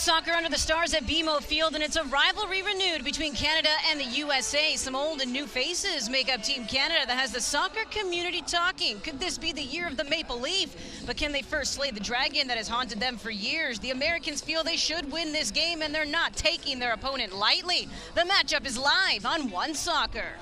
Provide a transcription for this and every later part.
Soccer under the stars at BMO Field, and it's a rivalry renewed between Canada and the USA. Some old and new faces make up Team Canada that has the soccer community talking. Could this be the year of the Maple Leaf? But can they first slay the dragon that has haunted them for years? The Americans feel they should win this game, and they're not taking their opponent lightly. The matchup is live on One Soccer.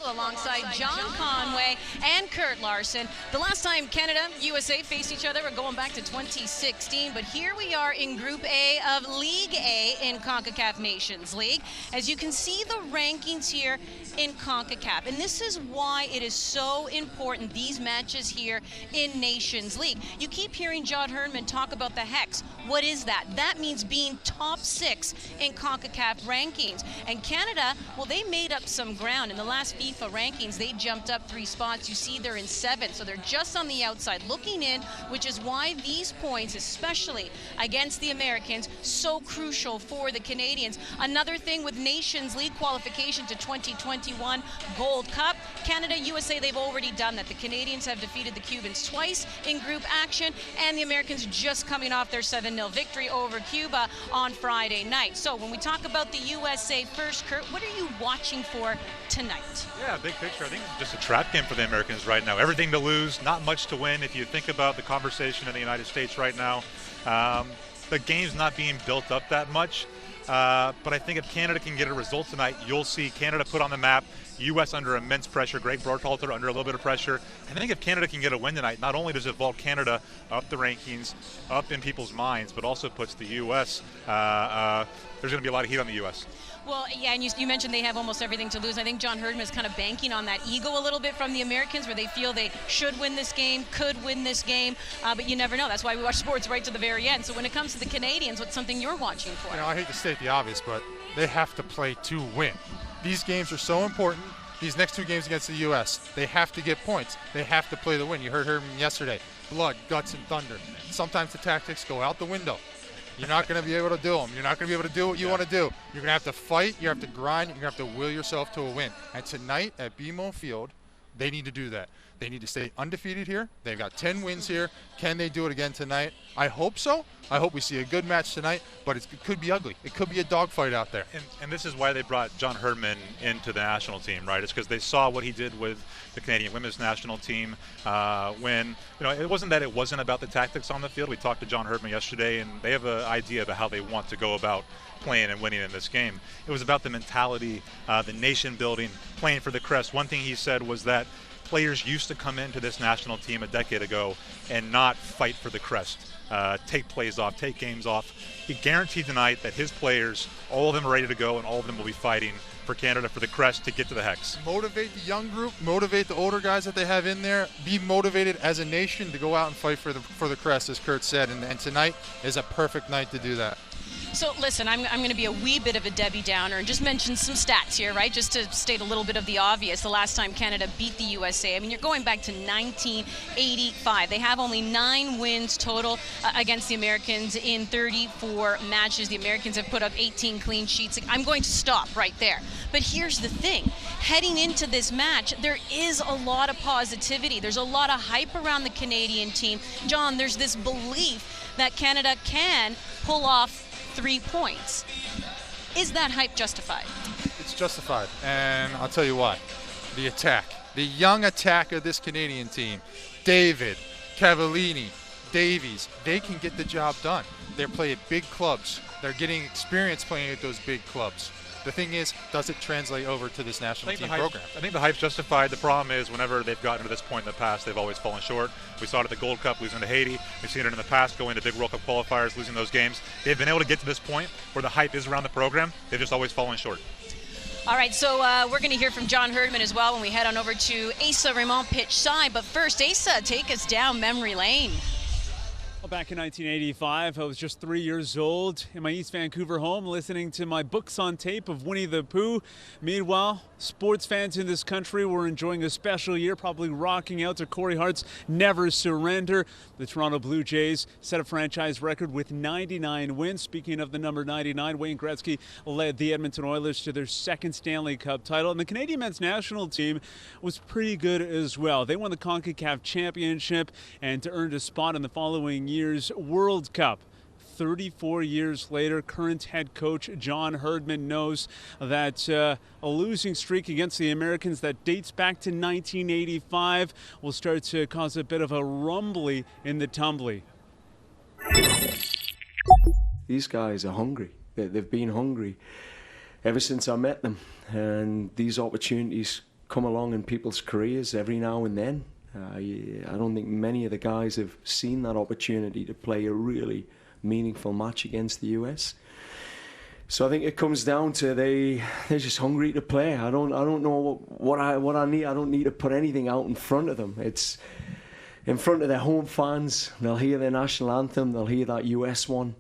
Alongside Jon Conway and Larson. The last time Canada, USA faced each other, we're going back to 2016, but here we are in Group A of League A in Concacaf Nations League. As you can see the rankings here in Concacaf, and this is why it is so important, these matches here in Nations League. You keep hearing Jon Conway talk about the Hex. What is that? That means being top 6 in Concacaf rankings. And Canada, well, they made up some ground. In the last FIFA rankings, they jumped up 3 spots. You see they're in 7th, so they're just on the outside looking in, which is why these points, especially against the Americans, so crucial for the Canadians. Another thing with Nations League qualification to 2021 Gold Cup, Canada, USA, they've already done that. The Canadians have defeated the Cubans twice in group action, and the Americans just coming off their 7-0 victory over Cuba on Friday night. So when we talk about the USA first, Kurt, what are you watching for tonight? Yeah, big picture. I think it's just a trap game for the Americans right now. Everything to lose, not much to win. If you think about the conversation in the United States right now, the game's not being built up that much. But I think if Canada can get a result tonight, you'll see Canada put on the map, U.S. under immense pressure, Greg Berhalter under a little bit of pressure. And I think if Canada can get a win tonight, not only does it vault Canada up the rankings, up in people's minds, but also puts the U.S. There's going to be a lot of heat on the U.S. Well, yeah, and you mentioned they have almost everything to lose. I think Jon Conway is kind of banking on that ego a little bit from the Americans, where they feel they should win this game, could win this game, but you never know. That's why we watch sports right to the very end. So when it comes to the Canadians, what's something you're watching for? You know, I hate to state the obvious, but they have to play to win. These games are so important. These next 2 games against the U.S., they have to get points. They have to play the win. You heard Herman yesterday. Blood, guts, and thunder. Sometimes the tactics go out the window. You're not going to be able to do them. You're not going to be able to do what you want to do. You're going to have to fight. You have to grind. You're going to have to will yourself to a win. And tonight at BMO Field, they need to do that. They need to stay undefeated here. They've got 10 wins here. Can they do it again tonight? I hope so. I hope we see a good match tonight, but it could be ugly. It could be a dogfight out there. And this is why they brought Jon Conway into the national team, right? It's because they saw what he did with the Canadian women's national team when, you know, it wasn't that it wasn't about the tactics on the field. We talked to Jon Conway yesterday, and they have an idea about how they want to go about playing and winning in this game. It was about the mentality, the nation building, playing for the crest. One thing he said was that players used to come into this national team a decade ago and not fight for the crest, take plays off, take games off. He guaranteed tonight that his players, all of them are ready to go, and all of them will be fighting for Canada for the crest to get to the Hex. Motivate the young group, motivate the older guys that they have in there, be motivated as a nation to go out and fight for the crest, as Kurt said, and tonight is a perfect night to do that. So listen, I'm going to be a wee bit of a Debbie Downer and just mention some stats here, right? Just to state a little bit of the obvious. The last time Canada beat the USA, I mean, you're going back to 1985. They have only 9 wins total against the Americans in 34 matches. The Americans have put up 18 clean sheets. I'm going to stop right there. But here's the thing. Heading into this match, there is a lot of positivity. There's a lot of hype around the Canadian team. John, there's this belief that Canada can pull off 3 points. Is that hype justified? It's justified, and I'll tell you why. The attack. The young attack of this Canadian team. David, Cavallini, Davies, they can get the job done. They're playing big clubs. They're getting experience playing at those big clubs. The thing is, does it translate over to this national team program? I think the hype's justified. The problem is whenever they've gotten to this point in the past, they've always fallen short. We saw it at the Gold Cup, losing to Haiti. We've seen it in the past, going to big World Cup qualifiers, losing those games. They've been able to get to this point where the hype is around the program. They've just always fallen short. All right, so we're going to hear from Jon Herdman as well when we head on over to Asa Rehman pitch side. But first, Asa, take us down memory lane. Well, back in 1985, I was just 3 years old in my East Vancouver home listening to my books on tape of Winnie the Pooh. Meanwhile, sports fans in this country were enjoying a special year, probably rocking out to Corey Hart's Never Surrender. The Toronto Blue Jays set a franchise record with 99 wins. Speaking of the number 99, Wayne Gretzky led the Edmonton Oilers to their second Stanley Cup title. And the Canadian men's national team was pretty good as well. They won the Concacaf Championship and earned a spot in the following year's World Cup. 34 years later, current head coach Jon Herdman knows that a losing streak against the Americans that dates back to 1985 will start to cause a bit of a rumbly in the tumbly. These guys are hungry. They've been hungry ever since I met them, and these opportunities come along in people's careers every now and then. I don't think many of the guys have seen that opportunity to play a really meaningful match against the US. So I think it comes down to they're just hungry to play. I don't know what I need. I don't need to put anything out in front of them. It's in front of their home fans. They'll hear their national anthem. They'll hear that US one,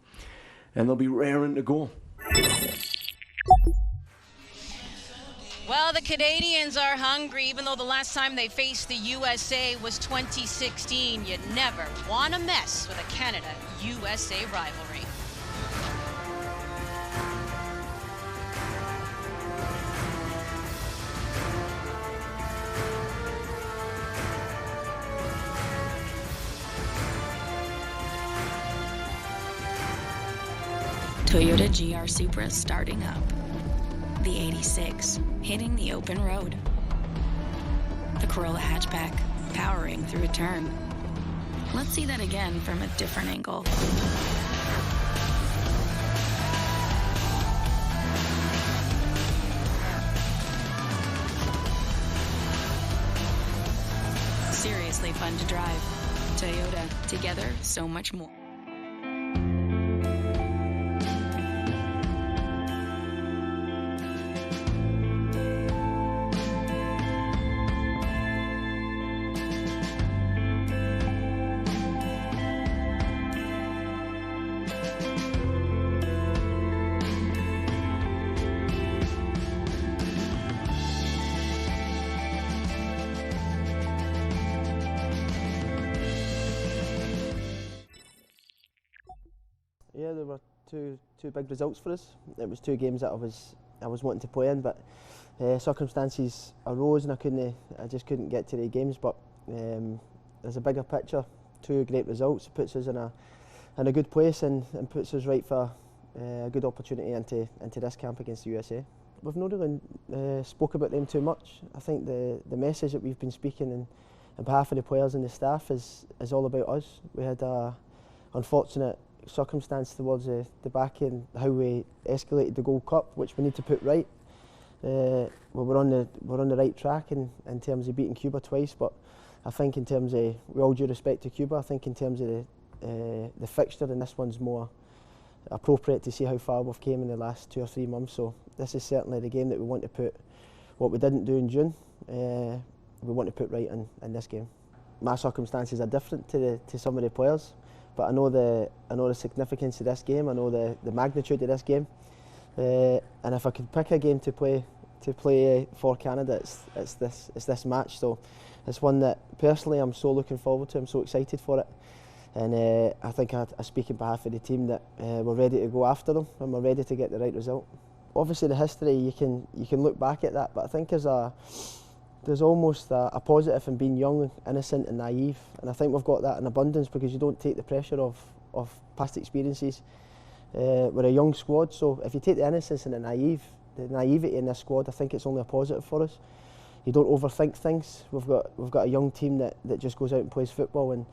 and they'll be raring to go. Well, the Canadians are hungry, even though the last time they faced the USA was 2016. You never want to mess with a Canada-USA rivalry. Toyota GR Supra starting up. The 86 hitting the open road. The Corolla hatchback powering through a turn. Let's see that again from a different angle. Seriously fun to drive. Toyota, together so much more. Yeah, there were two big results for us. It was two games that I was wanting to play in, but circumstances arose and I just couldn't get to the games. But there's a bigger picture. Two great results. It puts us in a good place and puts us right for a good opportunity into this camp against the USA. We've not really spoke about them too much. I think the message that we've been speaking on behalf of the players and the staff is all about us. We had a unfortunate circumstance towards the back end, how we escalated the Gold Cup, which we need to put right. We're on the right track in terms of beating Cuba twice, but I think in terms of, with all due respect to Cuba, I think in terms of the fixture, and this one's more appropriate to see how far we've came in the last 2 or 3 months. So this is certainly the game that we want to put what we didn't do in June. We want to put right in this game. My circumstances are different to some of the players, but I know the significance of this game. I know the magnitude of this game, and if I could pick a game to play for Canada, it's this match. So it's one that personally I'm so looking forward to. I'm so excited for it, and I think I speak on behalf of the team that we're ready to go after them and we're ready to get the right result. Obviously, the history you can look back at that, but I think there's almost a positive in being young, innocent and naive, and I think we've got that in abundance because you don't take the pressure of past experiences. We're a young squad, so if you take the innocence and the naivety in this squad, I think it's only a positive for us. You don't overthink things. We've got a young team that just goes out and plays football, and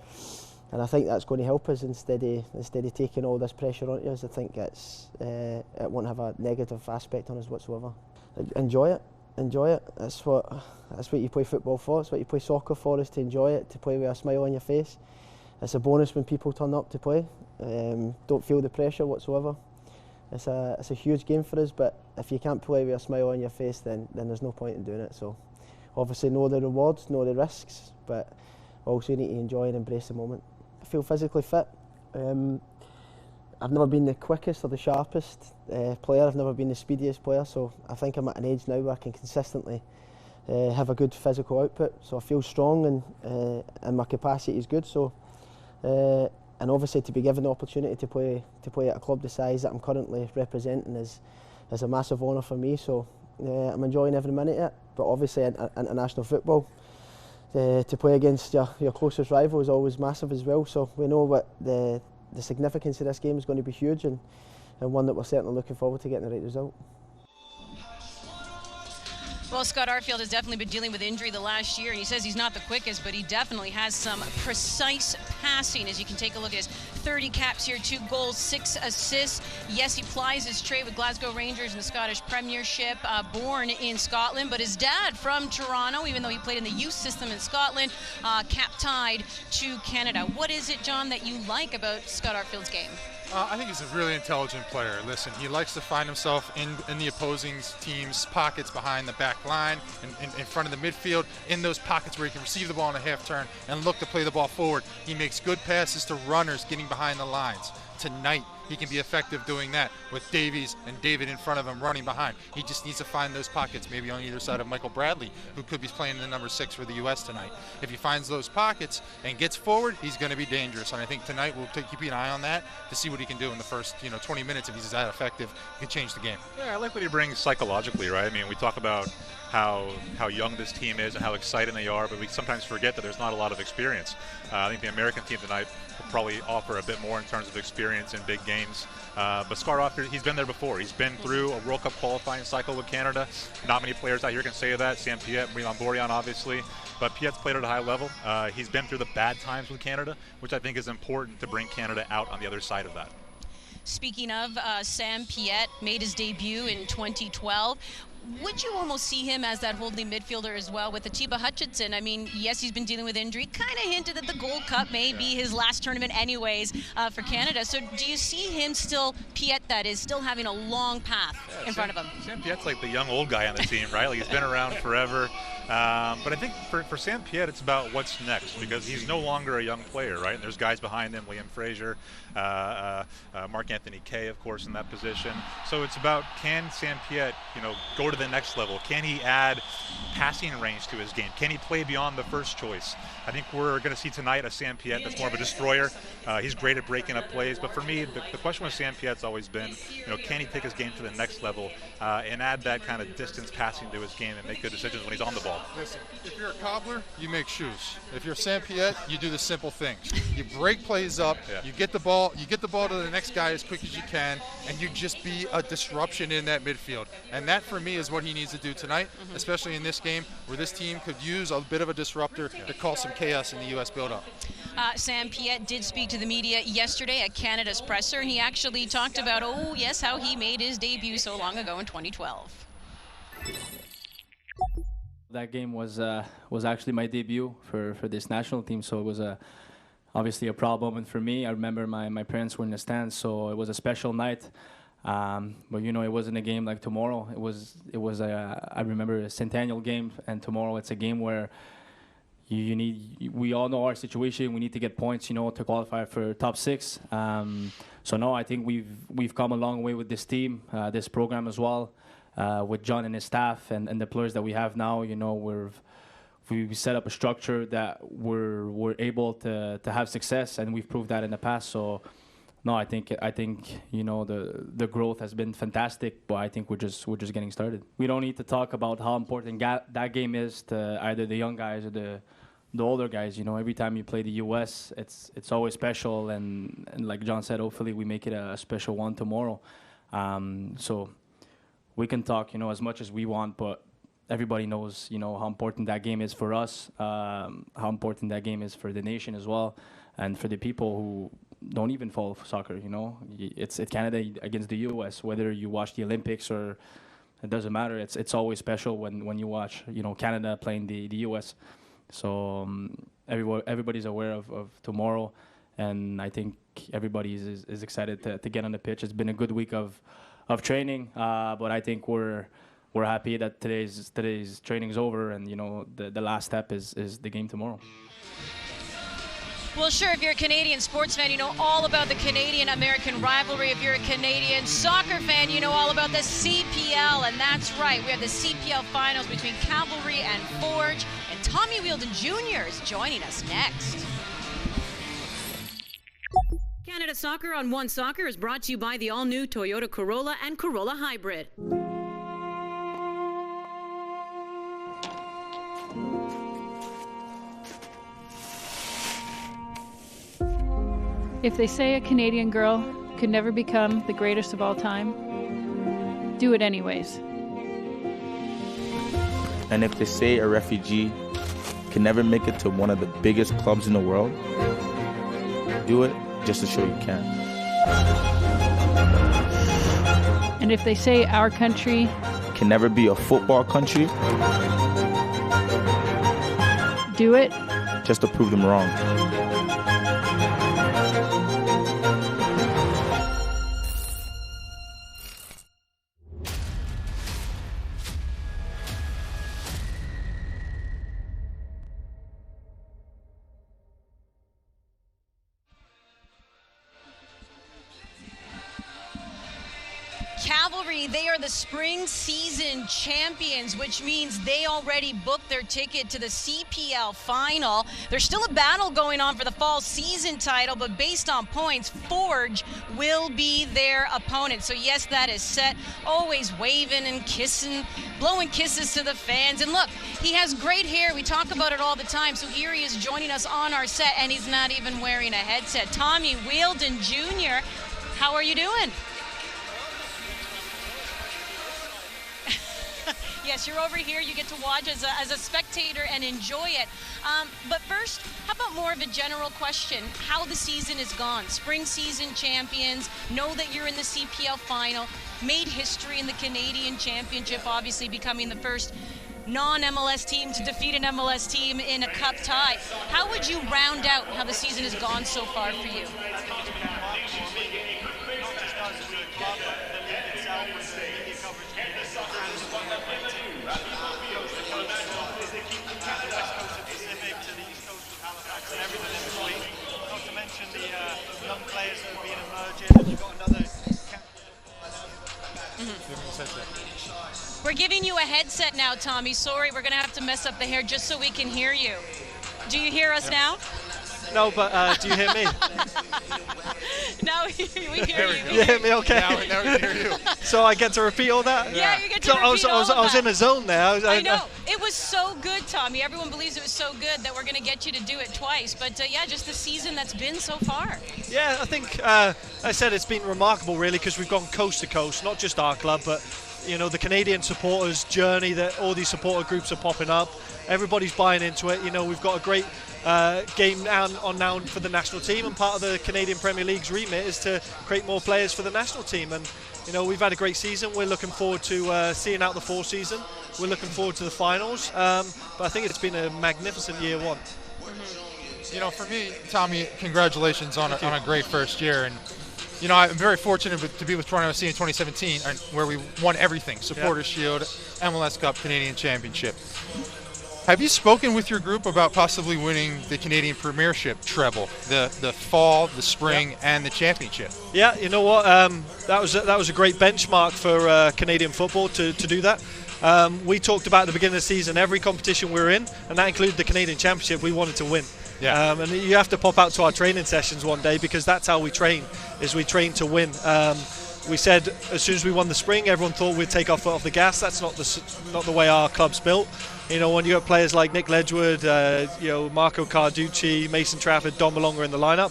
I think that's going to help us instead of taking all this pressure onto us. I think it won't have a negative aspect on us whatsoever. Enjoy it. That's what you play football for. It's what you play soccer for, is to enjoy it, to play with a smile on your face. It's a bonus when people turn up to play. Don't feel the pressure whatsoever. it's a huge game for us. But if you can't play with a smile on your face, then there's no point in doing it. So obviously know the rewards, know the risks, but also you need to enjoy and embrace the moment. I feel physically fit. I've never been the quickest or the sharpest player. I've never been the speediest player. So I think I'm at an age now where I can consistently have a good physical output. So I feel strong and my capacity is good. So and obviously to be given the opportunity to play at a club the size that I'm currently representing is a massive honour for me. So I'm enjoying every minute of it. But obviously in international football, to play against your closest rival is always massive as well. So we know what the significance of this game is going to be huge, and one that we're certainly looking forward to getting the right result. Well, Scott Arfield has definitely been dealing with injury the last year, and he says he's not the quickest, but he definitely has some precise passing. As you can take a look at his 30 caps here, 2 goals, 6 assists. Yes, he plies his trade with Glasgow Rangers in the Scottish Premiership, born in Scotland, but his dad from Toronto, even though he played in the youth system in Scotland, cap tied to Canada. What is it, John, that you like about Scott Arfield's game? I think he's a really intelligent player. Listen, he likes to find himself in the opposing team's pockets behind the back line, in front of the midfield, in those pockets where he can receive the ball in a half turn and look to play the ball forward. He makes good passes to runners getting behind the lines. Tonight, he can be effective doing that with Davies and David in front of him running behind. He just needs to find those pockets, maybe on either side of Michael Bradley, who could be playing the number 6 for the U.S. tonight. If he finds those pockets and gets forward, he's going to be dangerous. And I think tonight we'll keep an eye on that to see what he can do in the first 20 minutes. If he's that effective, he can change the game. Yeah, I like what he brings psychologically, right? I mean, we talk about how young this team is and how exciting they are, but we sometimes forget that there's not a lot of experience. I think the American team tonight will probably offer a bit more in terms of experience in big games. But Scott Arfield, he's been there before. He's been through a World Cup qualifying cycle with Canada. Not many players out here can say that. Sam Piet, Milan Borjan, obviously. But Piet's played at a high level. He's been through the bad times with Canada, which I think is important to bring Canada out on the other side of that. Speaking of, Sam Piet made his debut in 2012. Would you almost see him as that holding midfielder as well with Atiba Hutchinson? I mean, yes, he's been dealing with injury. Kind of hinted that the Gold Cup may be his last tournament anyways for Canada. So do you see him still, Piet that is, still having a long path in front of him? Sam Piet's like the young old guy on the team, right? Like he's been around forever. But I think for Sam Piet, it's about what's next, because he's no longer a young player, right? And there's guys behind him, Liam Fraser, Mark Anthony Kay, of course, in that position. So it's about, can Sam Piet, go to the next level? Can he add passing range to his game? Can he play beyond the first choice? I think we're going to see tonight a Sam Piet that's more of a destroyer. He's great at breaking up plays, but for me, the question with Sam Piet's always been, can he take his game to the next level and add that kind of distance passing to his game and make good decisions when he's on the ball? Listen, if you're a cobbler, you make shoes. If you're Sam Piet, you do the simple things. You break plays up, you get the ball to the next guy as quick as you can, and you just be a disruption in that midfield. And that, for me, is what he needs to do tonight, especially in this game where this team could use a bit of a disruptor to cause some chaos in the U.S. build-up. Sam Piet did speak to the media yesterday at Canada's presser, and he actually talked about, how he made his debut so long ago in 2012. That game was actually my debut for this national team, so it was obviously a proud moment for me. I remember my parents were in the stands, so it was a special night. But it wasn't a game like tomorrow. It was I remember a centennial game, and tomorrow it's a game where we all know our situation. We need to get points, to qualify for top 6. So no, I think we've come a long way with this team, this program as well, with Jon and his staff and the players that we have now. We set up a structure that we're able to have success, and we've proved that in the past. So no, I think the growth has been fantastic, but I think we're just getting started. We don't need to talk about how important that game is to either the young guys or the older guys. Every time you play the U.S., it's always special, and like Jon said, hopefully we make it a special one tomorrow. So we can talk, as much as we want, but everybody knows, how important that game is for us, how important that game is for the nation as well, and for the people who don't even follow soccer. It's Canada against the U.S. Whether you watch the Olympics or it doesn't matter. It's always special when you watch Canada playing the U.S. So everybody's aware of tomorrow, and I think everybody is excited to get on the pitch. It's been a good week of training, but I think we're happy that today's training's over, and the last step is the game tomorrow. Well, sure, if you're a Canadian sports fan, you know all about the Canadian-American rivalry. If you're a Canadian soccer fan, you know all about the CPL. And that's right, we have the CPL finals between Cavalry and Forge. And Tommy Wheeldon Jr. is joining us next. Canada Soccer on One Soccer is brought to you by the all-new Toyota Corolla and Corolla Hybrid. If they say a Canadian girl could never become the greatest of all time, do it anyways. And if they say a refugee can never make it to one of the biggest clubs in the world, do it just to show you can. And if they say our country can never be a football country, do it just to prove them wrong. Cavalry, they are the spring season champions, which means they already booked their ticket to the CPL final. There's still a battle going on for the fall season title, but based on points, Forge will be their opponent. So yes, that is set. Always waving and kissing, blowing kisses to the fans. And look, he has great hair. We talk about it all the time. So here he is joining us on our set, and he's not even wearing a headset. Tommy Wheeldon Jr., how are you doing? Yes, you're over here. You get to watch as a spectator and enjoy it. But first, how about more of a general question? How the season is gone. Spring season champions, know that you're in the CPL final, made history in the Canadian Championship, obviously becoming the first non-MLS team to defeat an MLS team in a cup tie. How would you round out how the season has gone so far for you? We're giving you a headset now, Tommy. Sorry, we're going to have to mess up the hair just so we can hear you. Do you hear us now? No, but do you hear me? Now we hear you. You hear me okay? Now we hear you. So I get to repeat all that? Yeah, you get to repeat all of that. I was in a zone there. I know. It was so good, Tommy. Everyone believes it was so good that we're going to get you to do it twice. But yeah, just the season that's been so far. Yeah, I think, I said it's been remarkable, really, because we've gone coast to coast, not just our club, but the Canadian supporters' journey, that all these supporter groups are popping up. Everybody's buying into it. We've got a great game now for the national team, and part of the Canadian Premier League's remit is to create more players for the national team. And we've had a great season. We're looking forward to seeing out the fall season. We're looking forward to the finals. But I think it's been a magnificent year one. For me, Tommy, congratulations on a great first year. And I'm very fortunate to be with Toronto FC in 2017, where we won everything: Supporters Shield, MLS Cup, Canadian Championship. Have you spoken with your group about possibly winning the Canadian Premiership treble, the fall, the spring, and the championship? Yeah, you know what? That was a great benchmark for Canadian football to do that. We talked about at the beginning of the season, every competition we were in, and that included the Canadian Championship, we wanted to win. Yeah. And you have to pop out to our training sessions one day, because that's how we train, is we train to win. We said as soon as we won the spring, everyone thought we'd take our foot off the gas. That's not the way our club's built. When you got players like Nick Ledgewood, Marco Carducci, Mason Trafford, Don Malonga in the lineup,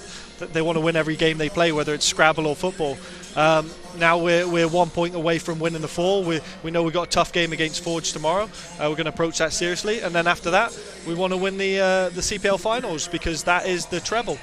they want to win every game they play, whether it's Scrabble or football. Now we're 1 point away from winning the fall. We know we've got a tough game against Forge tomorrow. We're going to approach that seriously, and then after that, we want to win the CPL finals, because that is the treble.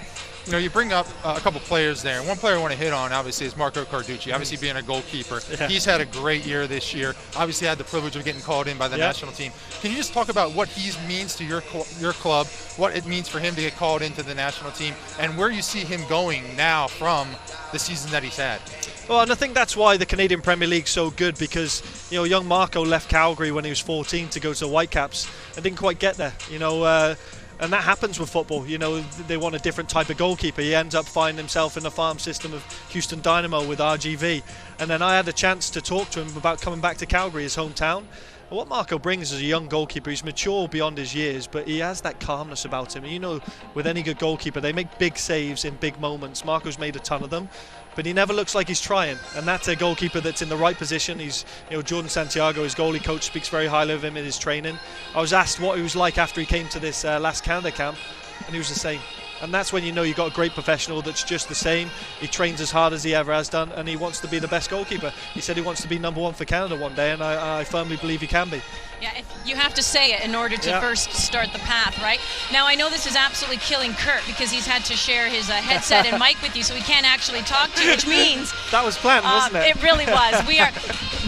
You know, you bring up a couple players there. And one player I want to hit on, obviously, is Marco Carducci. Obviously, being a goalkeeper. Yeah. He's had a great year this year. Obviously, had the privilege of getting called in by the national team. Can you just talk about what he means to your club, what it means for him to get called into the national team, and where you see him going now from the season that he's had? Well, and I think that's why the Canadian Premier League's so good, because, you know, young Marco left Calgary when he was 14 to go to the Whitecaps and didn't quite get there, you know, and that happens with football. You know, they want a different type of goalkeeper. He ends up finding himself in the farm system of Houston Dynamo with RGV. And then I had a chance to talk to him about coming back to Calgary, his hometown. And what Marco brings is a young goalkeeper. He's mature beyond his years, but he has that calmness about him. And you know, with any good goalkeeper, they make big saves in big moments. Marco's made a ton of them, but he never looks like he's trying, and that's a goalkeeper that's in the right position. He's, you know, Jordan Santiago, his goalie coach, speaks very highly of him in his training. I was asked what he was like after he came to this last Canada camp, and he was the same. And that's when you know you've got a great professional that's just the same. He trains as hard as he ever has done, and he wants to be the best goalkeeper. He said he wants to be #1 for Canada one day, and I firmly believe he can be. Yeah, you have to say it in order to first start the path, right? Now, I know this is absolutely killing Kurt because he's had to share his headset and mic with you, so he can't actually talk to you, which means... That was planned, wasn't it? It really was. We are...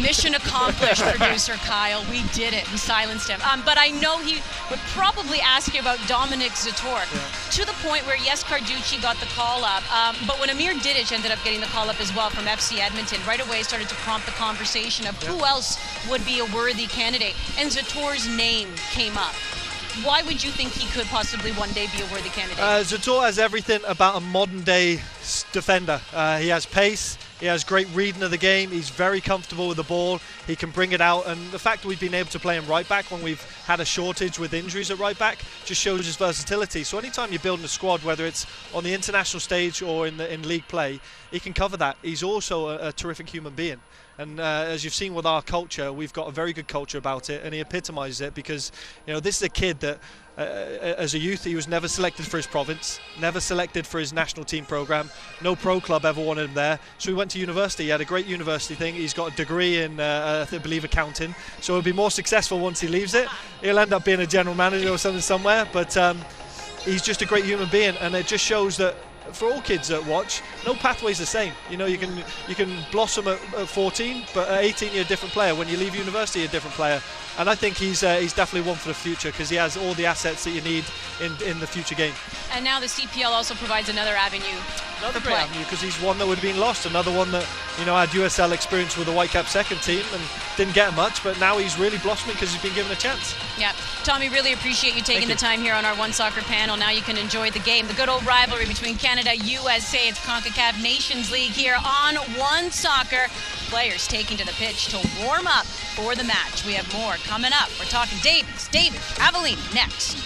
Mission accomplished, producer Kyle. We did it. We silenced him. But I know he would probably ask you about Dominic Zator, to the point where, yes, Carducci got the call up, but when Amir Didic ended up getting the call up as well from FC Edmonton, right away started to prompt the conversation of who else would be a worthy candidate. And Zator's name came up. Why would you think he could possibly one day be a worthy candidate? Zator has everything about a modern-day defender. He has pace. He has great reading of the game. He's very comfortable with the ball. He can bring it out. And the fact that we've been able to play him right back when we've had a shortage with injuries at right back just shows his versatility. So anytime you're building a squad, whether it's on the international stage or in league play, he can cover that. He's also a terrific human being. And as you've seen with our culture, we've got a very good culture about it, and he epitomizes it because, you know, this is a kid that as a youth he was never selected for his province, never selected for his national team program. No pro club ever wanted him there, so he went to university. He had a great university thing. He's got a degree in I believe accounting, so he'll be more successful once he leaves it. He'll end up being a general manager or something somewhere, but he's just a great human being, and it just shows that for all kids that watch, no pathway's the same. You know, you can blossom at 14, but at 18 you're a different player. When you leave university, you're a different player. And I think he's definitely one for the future because he has all the assets that you need in the future game. And now the CPL also provides another avenue. Another great avenue because he's one that would have been lost. Another one that, you know, had USL experience with the Whitecap second team and didn't get much, but now he's really blossoming because he's been given a chance. Yeah, Tommy, really appreciate you taking the time here on our One Soccer panel. Now you can enjoy the game, the good old rivalry between Canada, USA. It's Concacaf Nations League here on One Soccer. Players taking to the pitch to warm up for the match. We have more coming up. We're talking Davis, Avellini next.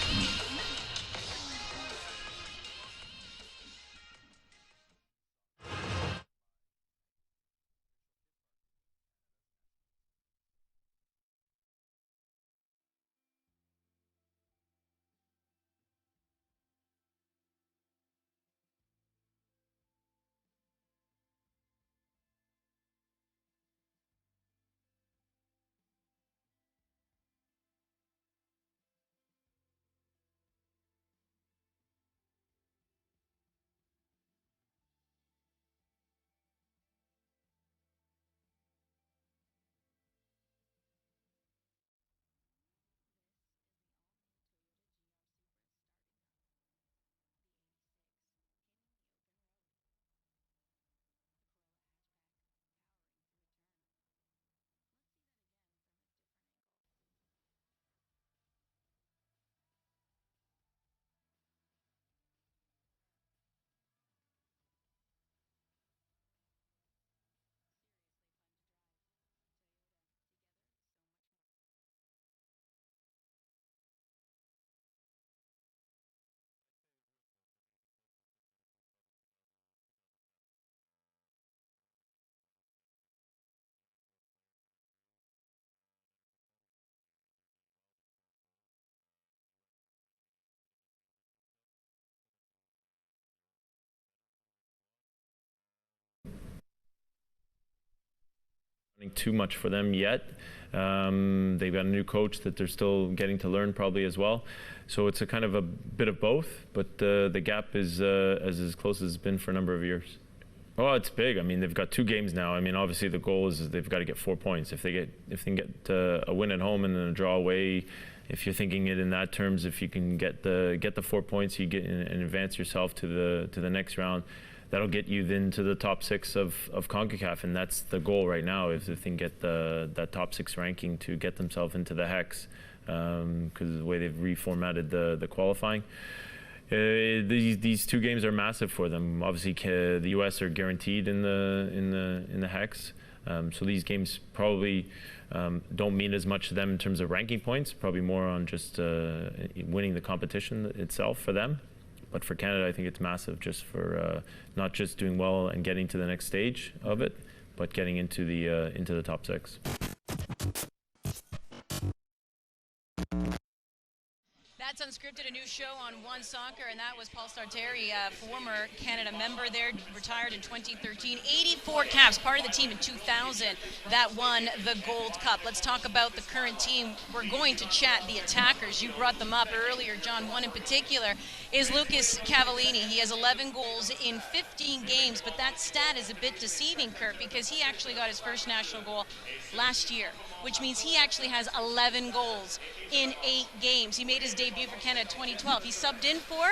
Too much for them yet. They've got a new coach that they're still getting to learn probably as well. So it's a kind of a bit of both, but the gap is as close as it's been for a number of years. Oh, it's big. I mean, they've got 2 games now. I mean, obviously the goal is they've got to get 4 points. If they can get a win at home and then a draw away, if you're thinking it in that terms, if you can get the 4 points, you get and advance yourself to the next round. That'll get you then to the top 6 of CONCACAF, and that's the goal right now. If they can get that top 6 ranking to get themselves into the hex, because of the way they've reformatted the qualifying. These 2 games are massive for them. Obviously, the US are guaranteed in the hex, so these games probably don't mean as much to them in terms of ranking points. Probably more on just winning the competition itself for them. But for Canada, I think it's massive, just for not just doing well and getting to the next stage of it, but getting into the top 6. That's Unscripted, a new show on One Soccer, and that was Paul Starteri, former Canada member there, retired in 2013. 84 caps, part of the team in 2000 that won the Gold Cup. Let's talk about the current team. We're going to chat the attackers. You brought them up earlier, John. One in particular is Lucas Cavallini. He has 11 goals in 15 games, but that stat is a bit deceiving, Kurt, because he actually got his first national goal last year, which means he actually has 11 goals in 8 games. He made his debut for Canada 2012. He subbed in for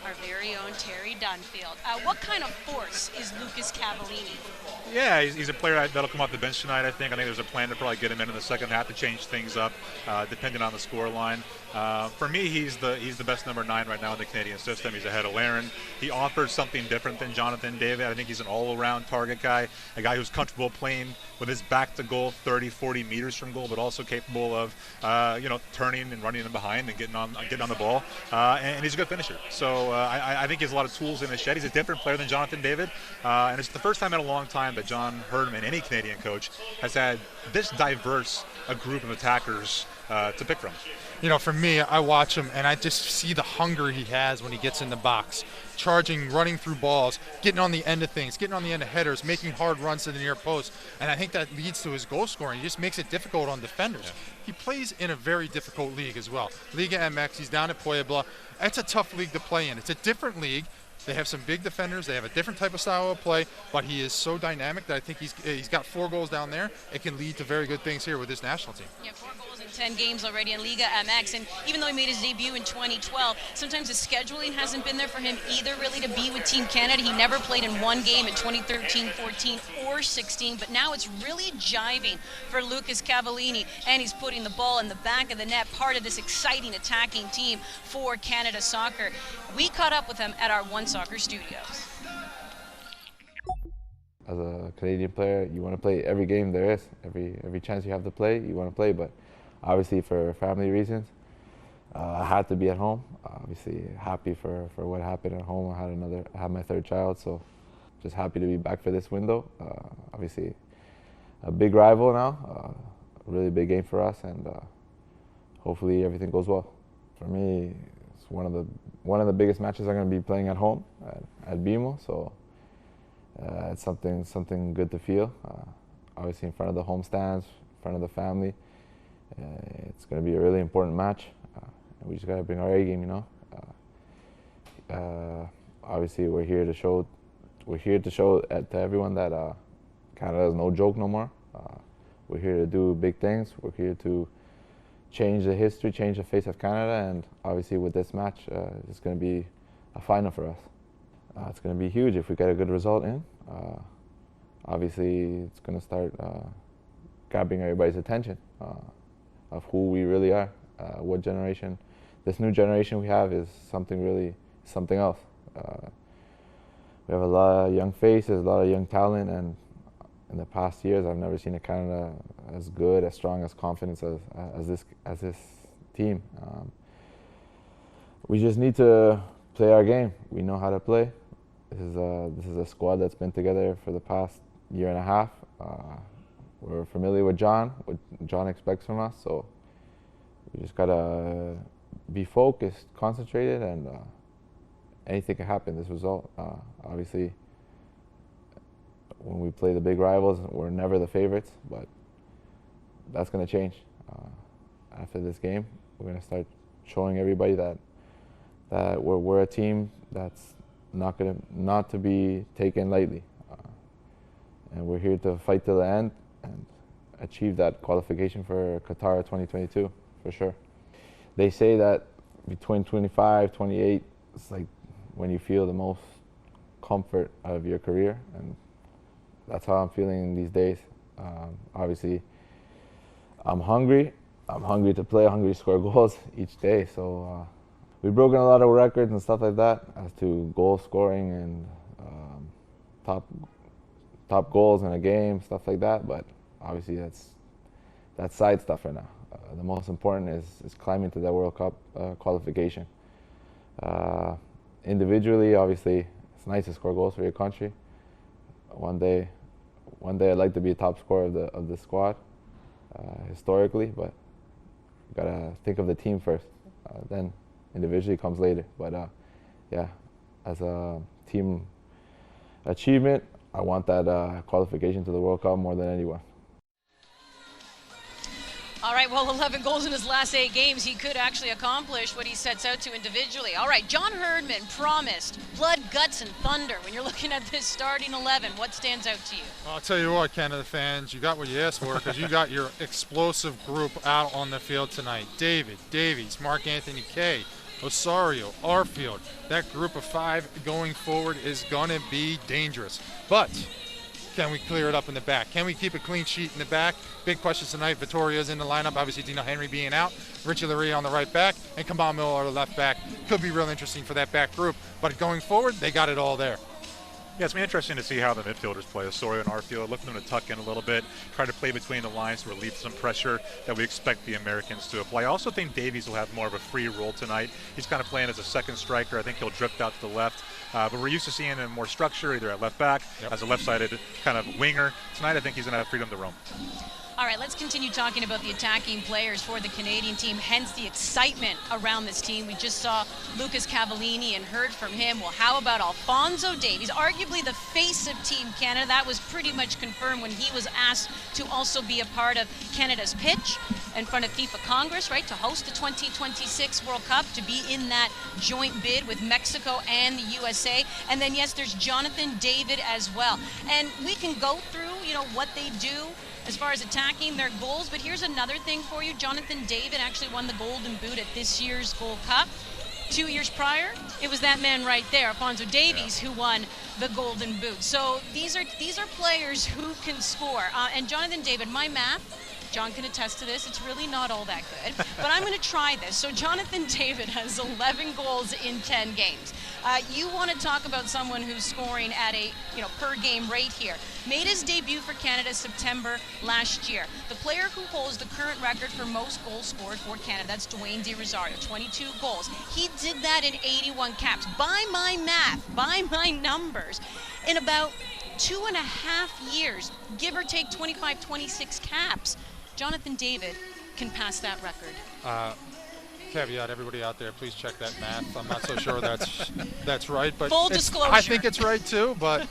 our very own Terry Dunfield. What kind of force is Lucas Cavallini? Yeah, he's a player that'll come off the bench tonight, I think. I think there's a plan to probably get him in the second half to change things up, depending on the score line. For me, he's the best number 9 right now in the Canadian system. He's ahead of Larin. He offers something different than Jonathan David. I think he's an all-around target guy, a guy who's comfortable playing with his back to goal 30, 40 meters from goal, but also capable of turning and running in behind and getting on the ball. And he's a good finisher. So I think he has a lot of tools in his shed. He's a different player than Jonathan David. And it's the first time in a long time that Jon Herdman, any Canadian coach, has had this diverse a group of attackers to pick from. You know, for me, I watch him and I just see the hunger he has when he gets in the box. Charging, running through balls, getting on the end of things, getting on the end of headers, making hard runs to the near post. And I think that leads to his goal scoring. He just makes it difficult on defenders. Yeah. He plays in a very difficult league as well. Liga MX, he's down at Puebla. It's a tough league to play in. It's a different league. They have some big defenders. They have a different type of style of play, but he is so dynamic that I think he's got 4 goals down there. It can lead to very good things here with this national team. Yeah, 4 goals in 10 games already in Liga MX, and even though he made his debut in 2012, sometimes the scheduling hasn't been there for him either, really, to be with Team Canada. He never played in one game in 2013, 14, or 16, but now it's really jiving for Lucas Cavallini, and he's putting the ball in the back of the net, part of this exciting attacking team for Canada Soccer. We caught up with him at our One Soccer studios. As a Canadian player, you want to play every game there is. Every chance you have to play, you want to play. But obviously, for family reasons, I had to be at home. Obviously, happy for what happened at home. I had my 3rd child, so just happy to be back for this window. Obviously, a big rival now, a really big game for us, and hopefully everything goes well. For me, it's one of the biggest matches I'm going to be playing at home at BMO, so it's something good to feel. Obviously, in front of the home stands, in front of the family, it's going to be a really important match. And we just got to bring our A game, you know. Obviously, we're here to show to everyone that Canada is no joke no more. We're here to do big things. We're here to change the history, change the face of Canada, and obviously with this match, it's going to be a final for us. It's going to be huge if we get a good result in. Obviously, it's going to start grabbing everybody's attention of who we really are, what generation. This new generation we have is something else. We have a lot of young faces, a lot of young talent, and in the past years, I've never seen a Canada as good, as strong, as confident as this team. We just need to play our game. We know how to play. This is a squad that's been together for the past year and a half. We're familiar with Jon, what Jon expects from us, so we just gotta be focused, concentrated, and anything can happen. This result, obviously, when we play the big rivals, we're never the favorites, but that's going to change. After this game, we're going to start showing everybody that we're a team that's not to be taken lightly, and we're here to fight to the end and achieve that qualification for Qatar 2022 for sure. They say that between 25, 28, it's like when you feel the most comfort out of your career, and that's how I'm feeling these days. Obviously, I'm hungry. I'm hungry to play, hungry to score goals each day. So we've broken a lot of records and stuff like that as to goal scoring and top goals in a game, stuff like that. But obviously, that's side stuff right now. The most important is climbing to that World Cup qualification. Individually, obviously, it's nice to score goals for your country. One day I'd like to be a top scorer of the squad historically, but you gotta think of the team first. Then individually comes later. But yeah, as a team achievement, I want that qualification to the World Cup more than anyone. All right, well, 11 goals in his last 8 games. He could actually accomplish what he sets out to individually. All right, Jon Herdman promised blood, guts, and thunder. When you're looking at this starting 11, what stands out to you? I'll tell you what, Canada fans, you got what you asked for because you got your explosive group out on the field tonight. David, Davies, Mark-Anthony Kaye, Osorio, Arfield. That group of 5 going forward is going to be dangerous. But can we clear it up in the back? Can we keep a clean sheet in the back? Big questions tonight. Vittoria's in the lineup. Obviously, Dino Henry being out. Richie Laryea on the right back. And Kamal Miller on the left back. Could be real interesting for that back group. But going forward, they got it all there. Yeah, it's been interesting to see how the midfielders play. Osorio and Arfield, look for them to tuck in a little bit, try to play between the lines to relieve some pressure that we expect the Americans to apply. I also think Davies will have more of a free role tonight. He's kind of playing as a second striker. I think he'll drift out to the left. But we're used to seeing him more structure, either at left back, as a left-sided kind of winger. Tonight, I think he's going to have freedom to roam. All right, let's continue talking about the attacking players for the Canadian team, hence the excitement around this team. We just saw Lucas Cavallini and heard from him. Well, how about Alphonso Davies, arguably the face of Team Canada? That was pretty much confirmed when he was asked to also be a part of Canada's pitch in front of FIFA Congress, right, to host the 2026 World Cup, to be in that joint bid with Mexico and the USA. And then, yes, there's Jonathan David as well. And we can go through, you know, what they do as far as attacking their goals, but here's another thing for you. Jonathan David actually won the Golden Boot at this year's Gold Cup. 2 years prior, it was that man right there, Alphonso Davies, who won the Golden Boot. So these are players who can score. And Jonathan David, my math, John can attest to this, it's really not all that good, but I'm going to try this. So Jonathan David has 11 goals in 10 games. You want to talk about someone who's scoring at a per game rate here. Made his debut for Canada September last year. The player who holds the current record for most goals scored for Canada, that's Dwayne De Rosario, 22 goals. He did that in 81 caps. By my math, by my numbers, in about 2.5 years, give or take 25, 26 caps, Jonathan David can pass that record. Caveat, everybody out there, please check that math. I'm not so sure that's right, but full disclosure. I think it's right too, but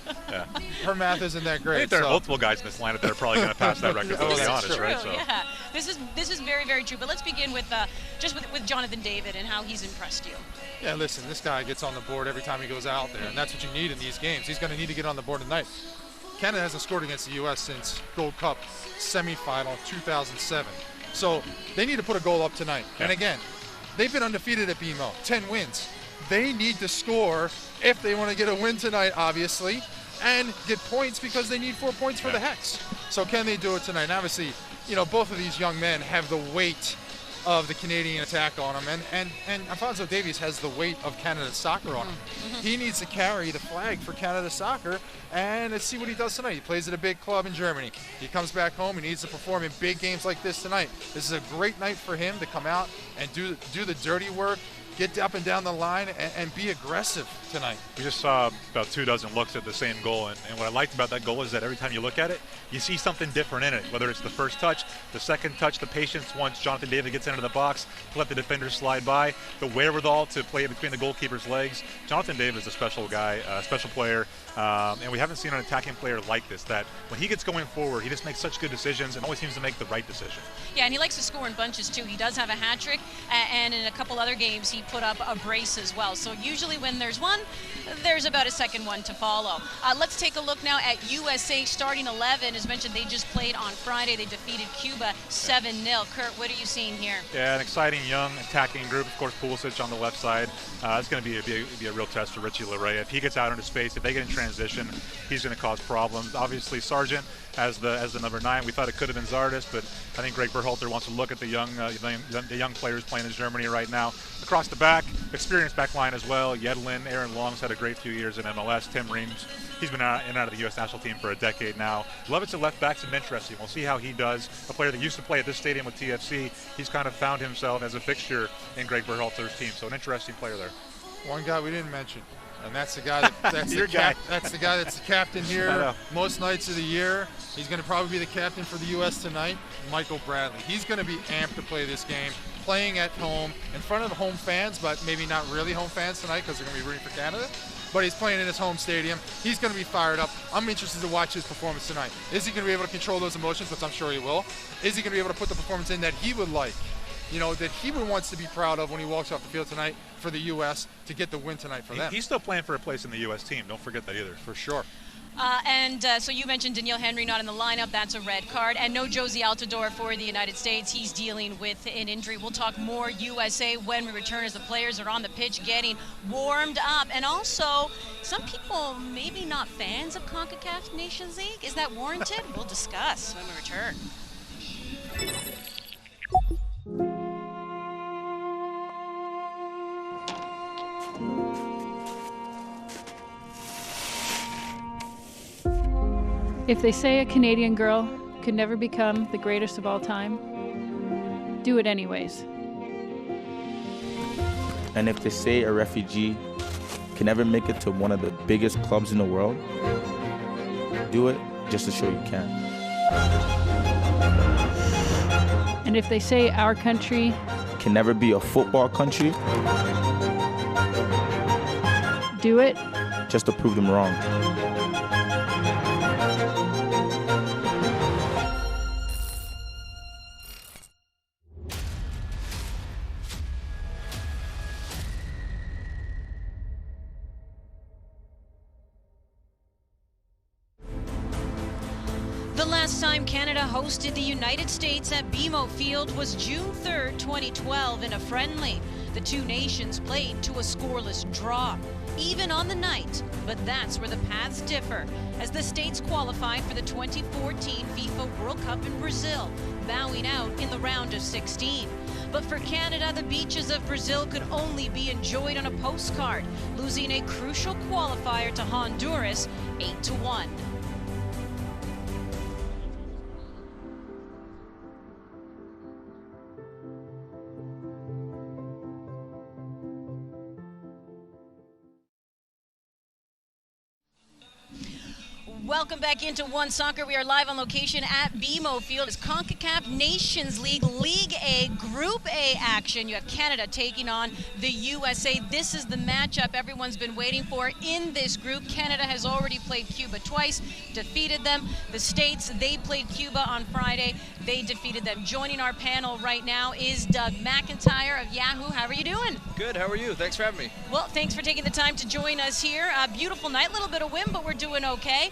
her math isn't that great. I think there are multiple guys in this lineup that are probably going to pass that record. To be honest, true, right? So. Yeah, this is very, very true. But let's begin with with Jonathan David and how he's impressed you. Yeah, listen, this guy gets on the board every time he goes out there, and that's what you need in these games. He's going to need to get on the board tonight. Canada hasn't scored against the U.S. since Gold Cup semifinal 2007. So they need to put a goal up tonight. Yeah. And again, they've been undefeated at BMO, 10 wins. They need to score if they want to get a win tonight, obviously, and get points because they need 4 points for the Hex. So can they do it tonight? And obviously, both of these young men have the weight of the Canadian attack on him, and Alphonso Davies has the weight of Canada soccer on him. He needs to carry the flag for Canada soccer, and let's see what he does tonight. He plays at a big club in Germany. He comes back home. He needs to perform in big games like this tonight. This is a great night for him to come out and do the dirty work, get up and down the line and be aggressive tonight. We just saw about 24 looks at the same goal, and what I liked about that goal is that every time you look at it, you see something different in it, whether it's the first touch, the second touch, the patience once Jonathan David gets into the box to let the defender slide by, the wherewithal to play between the goalkeeper's legs. Jonathan David is a special guy, a special player, and we haven't seen an attacking player like this, that when he gets going forward, he just makes such good decisions and always seems to make the right decision. Yeah, and he likes to score in bunches too. He does have a hat trick, and in a couple other games he put up a brace as well. So usually when there's one, there's about a second one to follow. Let's take a look now at USA starting 11. As mentioned, they just played on Friday. They defeated Cuba 7-0. Kurt, what are you seeing here? Yeah, an exciting young attacking group. Of course, Pulisic on the left side. It's going to be a real test for Richie Laryea. If he gets out into space, if they get in transition, he's going to cause problems. Obviously, Sargent as the number 9. We thought it could have been Zardes, but I think Greg Berhalter wants to look at the young players playing in Germany right now. Across the back, experienced back line as well. Yedlin, Aaron Long's had a great few years in MLS. Tim Reams, he's been in and out of the U.S. national team for a decade now. Lovitz at left back's interesting. We'll see how he does. A player that used to play at this stadium with TFC, he's kind of found himself as a fixture in Greg Berhalter's team. So an interesting player there. One guy we didn't mention, and that's the guy that's Your guy. That's the guy that's the captain here most nights of the year. He's going to probably be the captain for the U.S. tonight, Michael Bradley. He's going to be amped to play this game, playing at home in front of home fans, but maybe not really home fans tonight because they're going to be rooting for Canada. But he's playing in his home stadium. He's going to be fired up. I'm interested to watch his performance tonight. Is he going to be able to control those emotions, which I'm sure he will? Is he going to be able to put the performance in that he would like? You know, that he wants to be proud of when he walks off the field tonight for the U.S. to get the win tonight for them. He's still playing for a place in the U.S. team. Don't forget that either. For sure. So you mentioned Daniil Henry not in the lineup. That's a red card. And no Josie Altidore for the United States. He's dealing with an injury. We'll talk more USA when we return as the players are on the pitch getting warmed up. And also, some people maybe not fans of Concacaf Nations League. Is that warranted? We'll discuss when we return. If they say a Canadian girl could never become the greatest of all time, do it anyways. And if they say a refugee can never make it to one of the biggest clubs in the world, do it just to show you can. And if they say our country can never be a football country, do it just to prove them wrong. The last time Canada hosted the United States at BMO Field was June 3rd, 2012 in a friendly. The two nations played to a scoreless draw, even on the night. But that's where the paths differ, as the states qualified for the 2014 FIFA World Cup in Brazil, bowing out in the round of 16. But for Canada, the beaches of Brazil could only be enjoyed on a postcard, losing a crucial qualifier to Honduras 8-1. Welcome back into One Soccer. We are live on location at BMO Field. It's Concacaf Nations League, League A, Group A action. You have Canada taking on the USA. This is the matchup everyone's been waiting for in this group. Canada has already played Cuba twice, defeated them. The States, they played Cuba on Friday. They defeated them. Joining our panel right now is Doug McIntyre of Yahoo. How are you doing? Good. How are you? Thanks for having me. Well, thanks for taking the time to join us here. Beautiful night, a little bit of wind, but we're doing okay.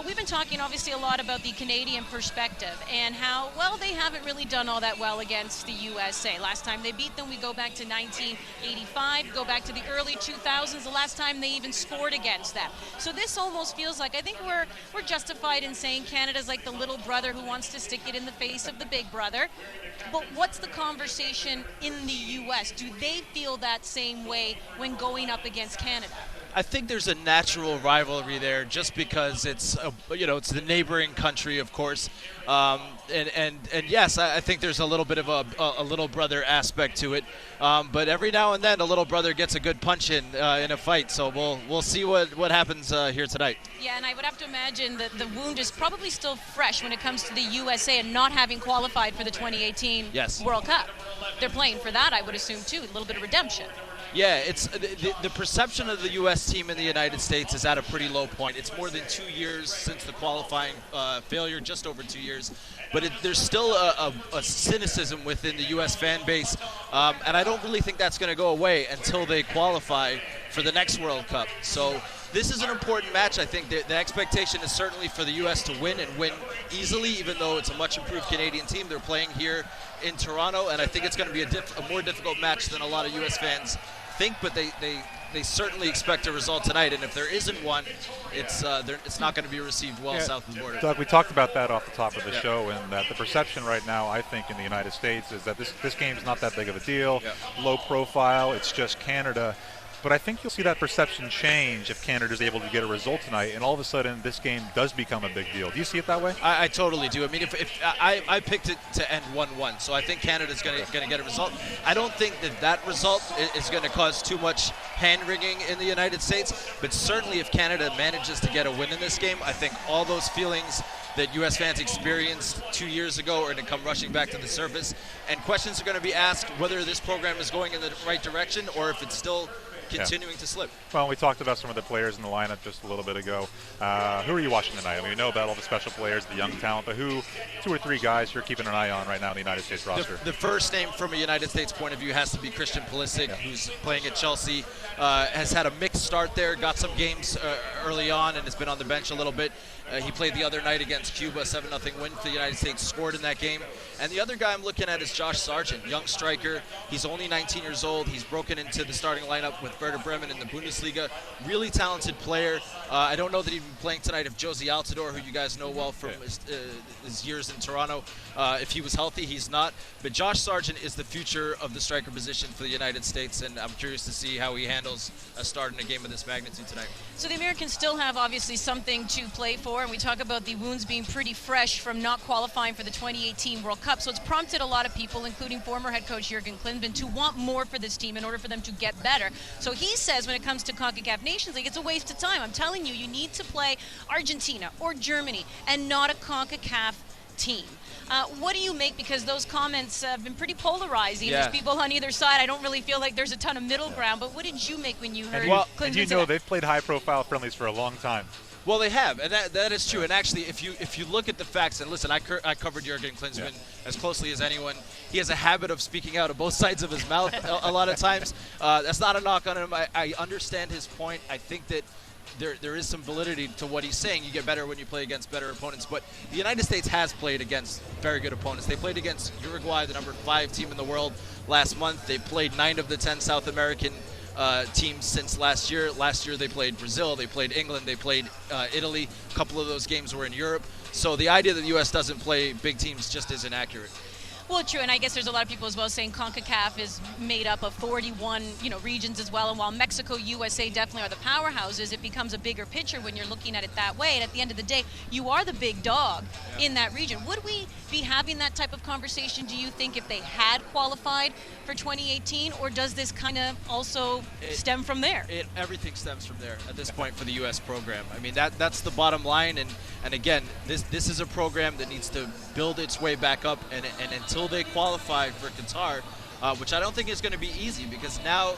We've been talking obviously a lot about the Canadian perspective and how, well, they haven't really done all that well against the USA. Last time they beat them, we go back to 1985, go back to the early 2000s, the last time they even scored against them. So this almost feels like, I think we're justified in saying Canada's like the little brother who wants to stick it in the face of the big brother. But what's the conversation in the U.S.? Do they feel that same way when going up against Canada? I think there's a natural rivalry there, just because it's it's the neighboring country, of course, and yes, I think there's a little bit of a little brother aspect to it, but every now and then a little brother gets a good punch in a fight. So we'll see what happens here tonight. Yeah, and I would have to imagine that the wound is probably still fresh when it comes to the USA and not having qualified for the 2018 World Cup. They're playing for that, I would assume, too. A little bit of redemption. Yeah, it's the perception of the U.S. team in the United States is at a pretty low point. It's more than 2 years since the qualifying failure, just over 2 years. But there's still a cynicism within the U.S. fan base, and I don't really think that's going to go away until they qualify for the next World Cup. So this is an important match. I think the expectation is certainly for the U.S. to win, and win easily, even though it's a much improved Canadian team. They're playing here in Toronto, and I think it's going to be a more difficult match than a lot of U.S. fans think, but they certainly expect a result tonight, and if there isn't one, it's not going to be received well south of the border. Doug, we talked about that off the top of the show, and that the perception right now, I think, in the United States is that this game's not that big of a deal, low profile, it's just Canada. But I think you'll see that perception change if Canada's able to get a result tonight, and all of a sudden this game does become a big deal. Do you see it that way? I totally do. I mean, if I picked it to end 1-1, so I think Canada's going to get a result. I don't think that result is going to cause too much hand-wringing in the United States, but certainly if Canada manages to get a win in this game, I think all those feelings that U.S. fans experienced 2 years ago are going to come rushing back to the surface, and questions are going to be asked whether this program is going in the right direction or if it's still continuing to slip. Well, we talked about some of the players in the lineup just a little bit ago. Who are you watching tonight? I mean, we know about all the special players, the young talent, but who, 2 or 3 guys you're keeping an eye on right now in the United States roster? The first name from a United States point of view has to be Christian Pulisic, who's playing at Chelsea. Has had a mixed start there, got some games early on, and has been on the bench a little bit. He played the other night against Cuba, 7-0 win for the United States, scored in that game. And the other guy I'm looking at is Josh Sargent, young striker. He's only 19 years old. He's broken into the starting lineup with Werder Bremen in the Bundesliga. Really talented player. I don't know that he'd be playing tonight if Josie Altidore, who you guys know well from his years in Toronto, if he was healthy. He's not. But Josh Sargent is the future of the striker position for the United States, and I'm curious to see how he handles a start in a game of this magnitude tonight. So the Americans still have, obviously, something to play for, and we talk about the wounds being pretty fresh from not qualifying for the 2018 World Cup. So it's prompted a lot of people, including former head coach Jurgen Klinsmann, to want more for this team in order for them to get better. So he says when it comes to Concacaf Nations League, it's a waste of time. I'm telling you, you need to play Argentina or Germany and not a Concacaf team. What do you make, because those comments have been pretty polarizing. There's people on either side. I don't really feel like there's a ton of middle ground, but what did you make when you heard Klinsmann and you know they've played high-profile friendlies for a long time. Well, they have, and that is true. And actually, if you look at the facts, and listen, I covered Jurgen Klinsmann as closely as anyone. He has a habit of speaking out of both sides of his mouth a lot of times. That's not a knock on him. I understand his point. I think that there is some validity to what he's saying. You get better when you play against better opponents. But the United States has played against very good opponents. They played against Uruguay, the number 5 team in the world, last month. They played 9 of the 10 South American teams since last year. Last year they played Brazil, they played England, they played Italy. A couple of those games were in Europe. So the idea that the U.S. doesn't play big teams just isn't accurate. Well, true, and I guess there's a lot of people as well saying CONCACAF is made up of 41, regions as well, and while Mexico, USA definitely are the powerhouses, it becomes a bigger picture when you're looking at it that way, and at the end of the day, you are the big dog in that region. Would we be having that type of conversation, do you think, if they had qualified for 2018, or does this kind of also stem from there? Everything stems from there at this point for the U.S. program. I mean, that's the bottom line, and again, this is a program that needs to build its way back up, and until they qualify for Qatar, which I don't think is going to be easy, because now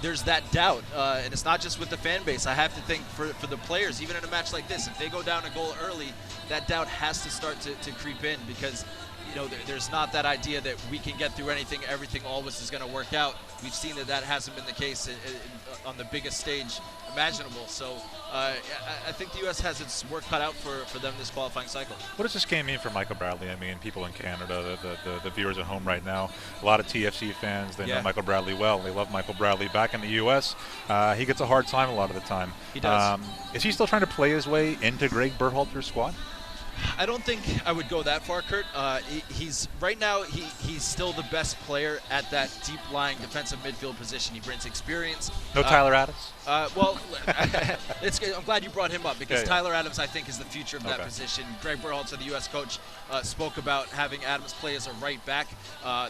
there's that doubt, and it's not just with the fan base. I have to think for the players, even in a match like this, if they go down a goal early, that doubt has to start to creep in, because there's not that idea that we can get through anything, everything always is going to work out. We've seen that hasn't been the case on the biggest stage imaginable. So I think the U.S. has its work cut out for them this qualifying cycle. What does this game mean for Michael Bradley? I mean, people in Canada, the viewers at home right now, a lot of TFC fans, they know Michael Bradley well. They love Michael Bradley. Back in the U.S., he gets a hard time a lot of the time. He does. Is he still trying to play his way into Greg Berhalter's squad? I don't think I would go that far, Kurt. He's right now he's still the best player at that deep-lying defensive midfield position. He brings experience. No Tyler Adams? Well, I'm glad you brought him up because Tyler Adams, I think, is the future of that position. Greg Berhalter, the U.S. coach, spoke about having Adams play as a right back.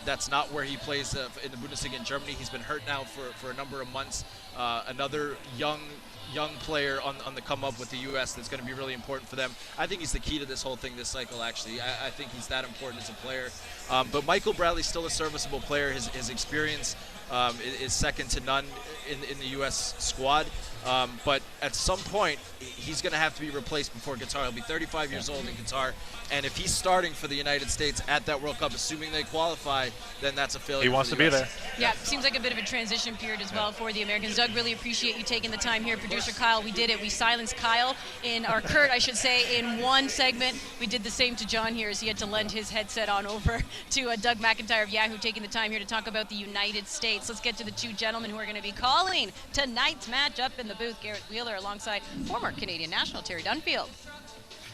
That's not where he plays in the Bundesliga in Germany. He's been hurt now for a number of months. Another young player on the come up with the U.S. that's going to be really important for them. I think he's the key to this whole thing this cycle, actually. I think he's that important as a player. But Michael Bradley's still a serviceable player. His experience is second to none in the U.S. squad. But at some point, he's going to have to be replaced before Qatar. He'll be 35 years old in Qatar. And if he's starting for the United States at that World Cup, assuming they qualify, then that's a failure. He wants to be there. Yeah, seems like a bit of a transition period as well for the Americans. Doug, really appreciate you taking the time here. Producer Kyle, we did it. We silenced Kyle or Kurt, I should say, in one segment. We did the same to John here as he had to lend his headset on over to Doug McIntyre of Yahoo, taking the time here to talk about the United States. Let's get to the two gentlemen who are going to be calling tonight's match up in the booth. Gareth Wheeler alongside former Canadian national Terry Dunfield.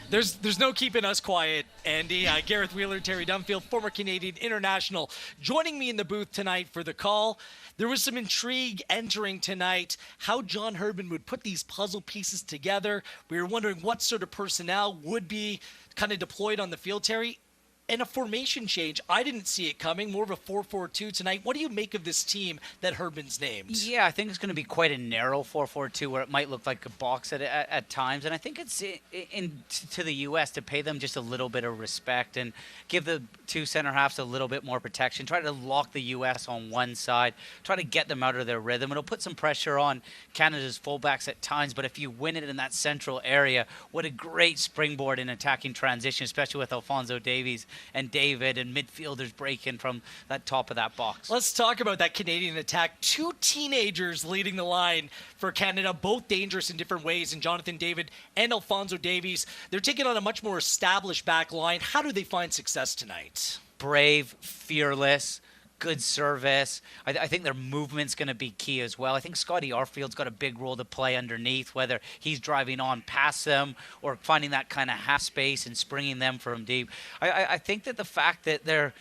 There's no keeping us quiet, Andy. Gareth Wheeler, Terry Dunfield, former Canadian international, joining me in the booth tonight for the call. There was some intrigue entering tonight, how Jon Herdman would put these puzzle pieces together. We were wondering what sort of personnel would be kind of deployed on the field, Terry. And a formation change, I didn't see it coming, more of a 4-4-2 tonight. What do you make of this team that Herdman's named? Yeah, I think it's going to be quite a narrow 4-4-2 where it might look like a box at times. And I think it's to the U.S. to pay them just a little bit of respect and give the two center halves a little bit more protection. Try to lock the U.S. on one side. Try to get them out of their rhythm. It'll put some pressure on Canada's fullbacks at times. But if you win it in that central area, what a great springboard in attacking transition, especially with Alphonso Davies and David and midfielders breaking from that top of that box. Let's talk about that Canadian attack. Two teenagers leading the line for Canada, both dangerous in different ways, and Jonathan David and Alphonso Davies. They're taking on a much more established back line. How do they find success tonight? Brave, fearless, good service. I think their movement's going to be key as well. I think Scotty Arfield's got a big role to play underneath, whether he's driving on past them or finding that kind of half space and springing them from deep. I think that the fact that they're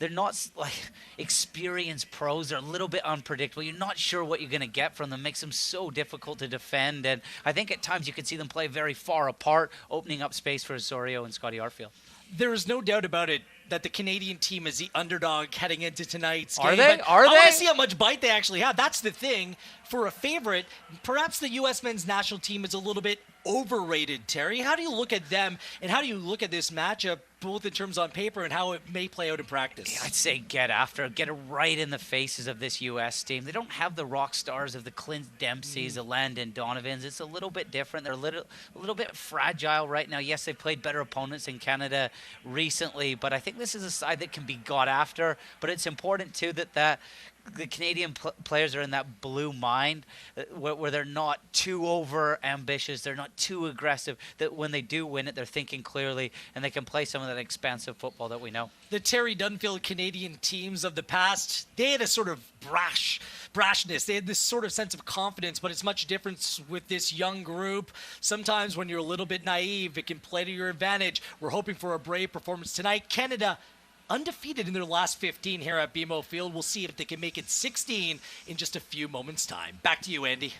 not like experienced pros. They're a little bit unpredictable. You're not sure what you're going to get from them. Makes them so difficult to defend. And I think at times you can see them play very far apart, opening up space for Osorio and Scotty Arfield. There is no doubt about it that the Canadian team is the underdog heading into tonight's game. Are they? I want to see how much bite they actually have. That's the thing. For a favorite, perhaps the U.S. men's national team is a little bit overrated, Terry. How do you look at them, and how do you look at this matchup, both in terms on paper and how it may play out in practice? I'd say get it right in the faces of this U.S. team. They don't have the rock stars of the Clint Dempseys, the Landon Donovans. It's a little bit different. They're a little bit fragile right now. Yes, they've played better opponents in Canada recently, but I think this is a side that can be got after. But it's important, too, that the Canadian players are in that blue mind where they're not too over ambitious, they're not too aggressive, that when they do win it, they're thinking clearly and they can play some of that expansive football that we know. The Terry Dunfield Canadian teams of the past, they had a sort of brashness. They had this sort of sense of confidence, but it's much different with this young group. Sometimes when you're a little bit naive, it can play to your advantage. We're hoping for a brave performance tonight. Canada undefeated in their last 15 here at BMO Field. We'll see if they can make it 16 in just a few moments' time. Back to you, Andy.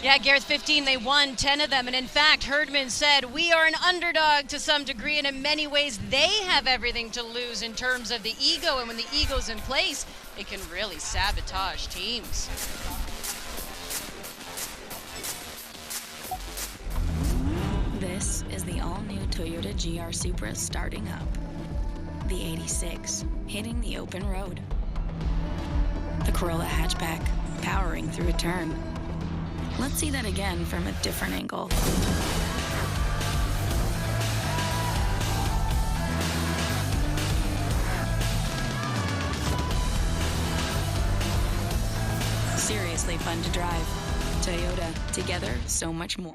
Yeah, Gareth, 15, they won 10 of them. And in fact, Herdman said, we are an underdog to some degree, and in many ways, they have everything to lose in terms of the ego. And when the ego's in place, it can really sabotage teams. This is the all-new Toyota GR Supra starting up. The 86, hitting the open road. The Corolla hatchback, powering through a turn. Let's see that again from a different angle. Seriously fun to drive. Toyota, together, so much more.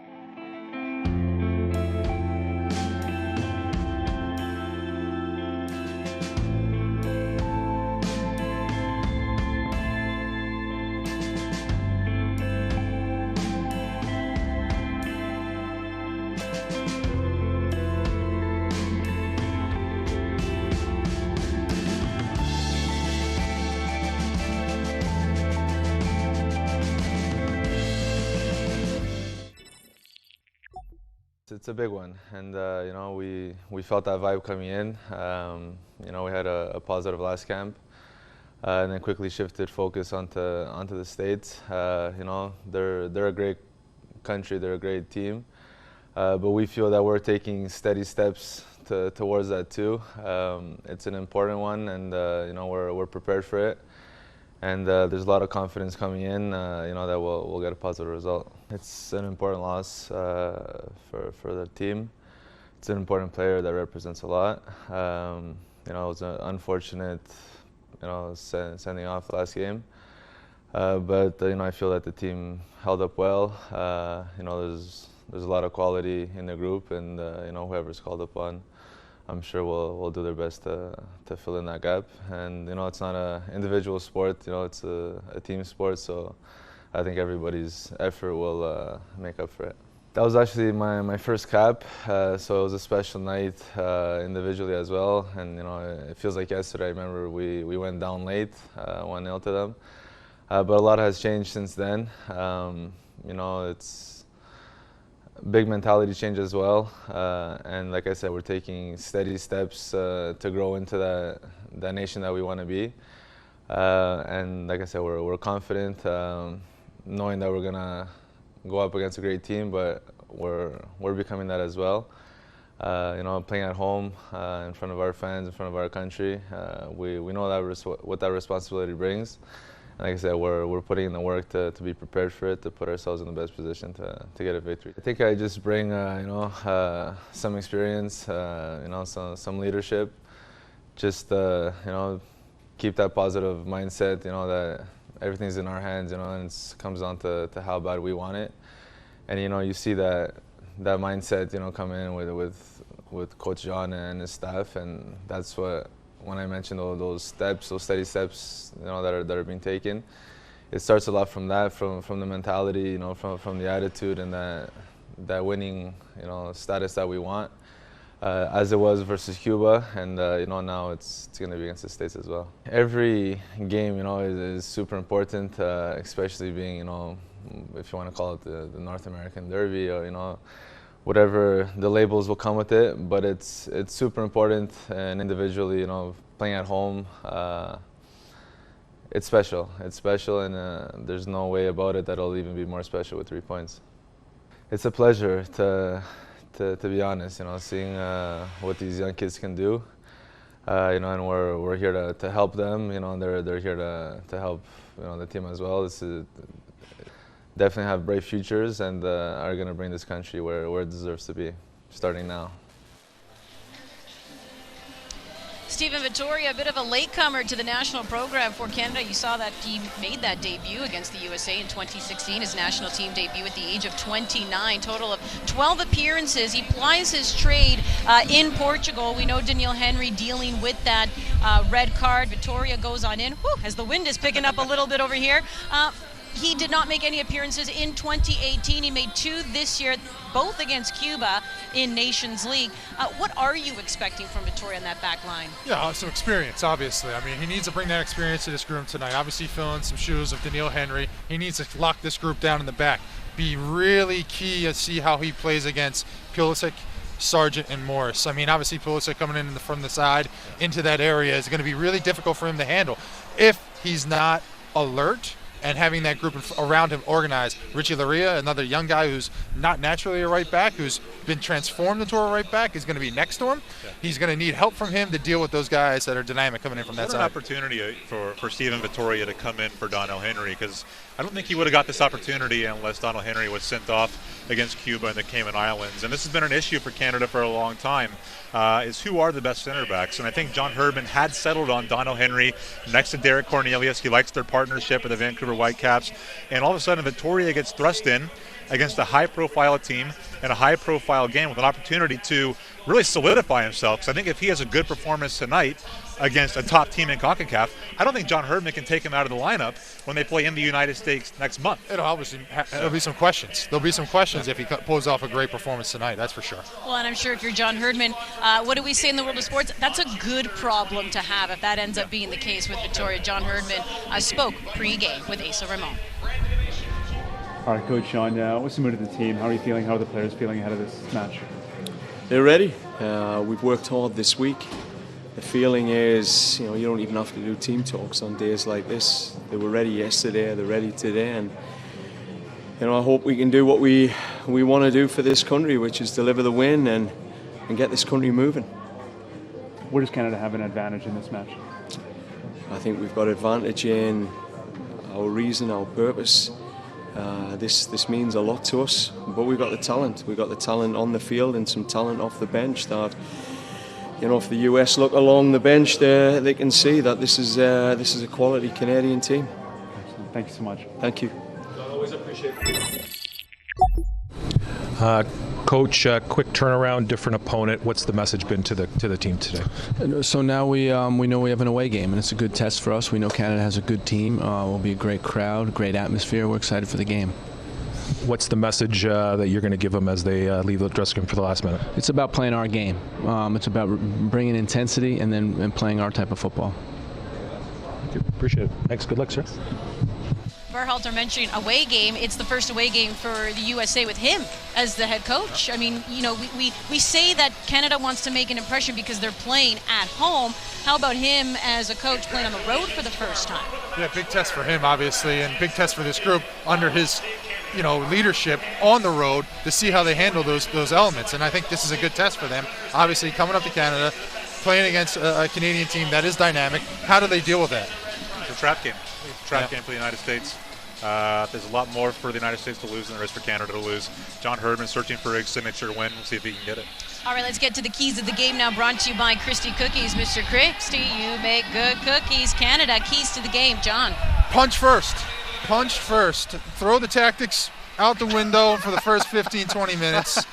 It's a big one, and you know, we felt that vibe coming in. You know, we had a positive last camp, and then quickly shifted focus onto the States. You know, they're a great country, they're a great team, but we feel that we're taking steady steps towards that too. It's an important one, and you know, we're prepared for it. And there's a lot of confidence coming in, you know, that we'll get a positive result. It's an important loss for the team. It's an important player that represents a lot. You know, it was an unfortunate, you know, sending off last game. But you know, I feel that the team held up well. You know, there's a lot of quality in the group, and you know, whoever's called upon, I'm sure will do their best to fill in that gap. And you know, it's not an individual sport. You know, it's a team sport. So I think everybody's effort will make up for it. That was actually my first cap, so it was a special night individually as well. And you know, it feels like yesterday. I remember we went down late, 1-0 to them. But a lot has changed since then. You know, it's big mentality change as well, and like I said, we're taking steady steps to grow into that nation that we want to be. And like I said, we're confident, knowing that we're gonna go up against a great team, but we're becoming that as well. You know, playing at home in front of our fans, in front of our country, we know that what that responsibility brings. And like I said, we're putting in the work to be prepared for it, to put ourselves in the best position to get a victory. I think I just bring you know, some experience, you know, some leadership. Just you know, keep that positive mindset. You know, that everything's in our hands. You know, and it comes down to how bad we want it. And you know, you see that mindset, you know, come in with Coach Jon and his staff, and that's what. When I mentioned those steps, those steady steps, you know, that are being taken, it starts a lot from that, from the mentality, you know, from the attitude and that winning, you know, status that we want, as it was versus Cuba, and you know, now it's going to be against the States as well. Every game, you know, is super important, especially being, you know, if you want to call it the North American Derby, or you know, whatever the labels will come with it, but it's super important. And individually, you know, playing at home, it's special. It's special, and there's no way about it that it'll even be more special with 3 points. It's a pleasure to be honest. You know, seeing what these young kids can do. You know, and we're here to help them. You know, and they're here to help, you know, the team as well. This is definitely have bright futures, and are going to bring this country where it deserves to be, starting now. Stephen Vittoria, a bit of a latecomer to the national program for Canada. You saw that he made that debut against the USA in 2016, his national team debut at the age of 29. Total of 12 appearances. He plies his trade in Portugal. We know Daniil Henry dealing with that red card. Vittoria goes on in. Whew, as the wind is picking up a little bit over here. He did not make any appearances in 2018. He made 2 this year, both against Cuba in Nations League. What are you expecting from Vittoria on that back line? Yeah, some experience, obviously. I mean, he needs to bring that experience to this group tonight. Obviously, filling some shoes of Daniil Henry. He needs to lock this group down in the back. Be really key to see how he plays against Pulisic, Sargent, and Morris. I mean, obviously, Pulisic coming in from the side into that area is going to be really difficult for him to handle. If he's not alert and having that group around him organized. Richie Laria, another young guy who's not naturally a right back, who's been transformed into a right back, is going to be next to him. Yeah. He's going to need help from him to deal with those guys that are dynamic coming in from that side. What an opportunity for Stephen Vittoria to come in for Daniil Henry, because I don't think he would have got this opportunity unless Daniil Henry was sent off against Cuba and the Cayman Islands. And this has been an issue for Canada for a long time, is who are the best center backs. And I think Jon Herdman had settled on Daniil Henry next to Derek Cornelius. He likes their partnership with the Vancouver Whitecaps. And all of a sudden, Vittoria gets thrust in against a high-profile team in a high-profile game with an opportunity to really solidify himself. Because I think if he has a good performance tonight against a top team in CONCACAF, I don't think Jon Herdman can take him out of the lineup when they play in the United States next month. It'll obviously there'll be some questions. There'll be some questions if he pulls off a great performance tonight, that's for sure. Well, and I'm sure if you're Jon Herdman, what do we say in the world of sports? That's a good problem to have if that ends up being the case with Vittoria. Jon Herdman spoke pre-game with Asa Rehman. All right, Coach Jon, what's the mood of the team? How are you feeling? How are the players feeling ahead of this match? They're ready. We've worked hard this week. The feeling is, you don't even have to do team talks on days like this. They were ready yesterday, they're ready today, and I hope we can do what we want to do for this country, which is deliver the win and get this country moving. Where does Canada have an advantage in this match? I think we've got advantage in our reason, our purpose. This means a lot to us, but we've got the talent. We've got the talent on the field and some talent off the bench that, if the US look along the bench there, they can see that this is a quality Canadian team. Excellent. Thank you so much. Thank you. I always appreciate it. Coach, quick turnaround, different opponent. What's the message been to the team today? So now we know we have an away game, and it's a good test for us. We know Canada has a good team. Will be a great crowd, great atmosphere. We're excited for the game. What's the message that you're going to give them as they leave the dressing room for the last minute? It's about playing our game. It's about bringing intensity and playing our type of football. Appreciate it. Thanks. Good luck, sir. Berhalter mentioning away game. It's the first away game for the USA with him as the head coach. I mean, we say that Canada wants to make an impression because they're playing at home. How about him as a coach playing on the road for the first time? Yeah, big test for him, obviously, and big test for this group under his, leadership on the road to see how they handle those elements. And I think this is a good test for them. Obviously, coming up to Canada, playing against a Canadian team that is dynamic. How do they deal with that? It's a trap game. Game for the United States. There's a lot more for the United States to lose than there is for Canada to lose. Jon Herdman searching for his signature win. We'll see if he can get it. All right, let's get to the keys of the game now, brought to you by Christie Cookies. Mr. Christie, you make good cookies. Canada, keys to the game. John. Punch first. Throw the tactics out the window for the first 15, 20 minutes.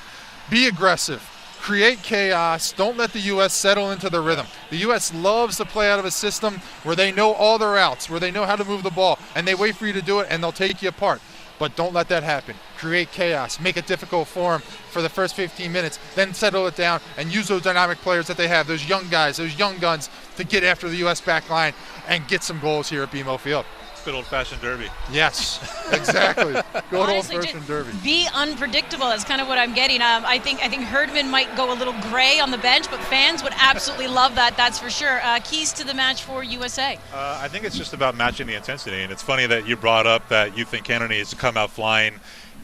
Be aggressive. Create chaos. Don't let the U.S. settle into the rhythm. The U.S. loves to play out of a system where they know all the routes, where they know how to move the ball, and they wait for you to do it, and they'll take you apart. But don't let that happen. Create chaos. Make it difficult for them for the first 15 minutes. Then settle it down and use those dynamic players that they have, those young guys, those young guns, to get after the U.S. back line and get some goals here at BMO Field. Good old-fashioned derby. Yes, exactly. Good old-fashioned derby. Be unpredictable. That's kind of what I'm getting. I think Herdman might go a little gray on the bench, but fans would absolutely love that. That's for sure. Keys to the match for USA. I think it's just about matching the intensity, and it's funny that you brought up that you think Canada needs to come out flying,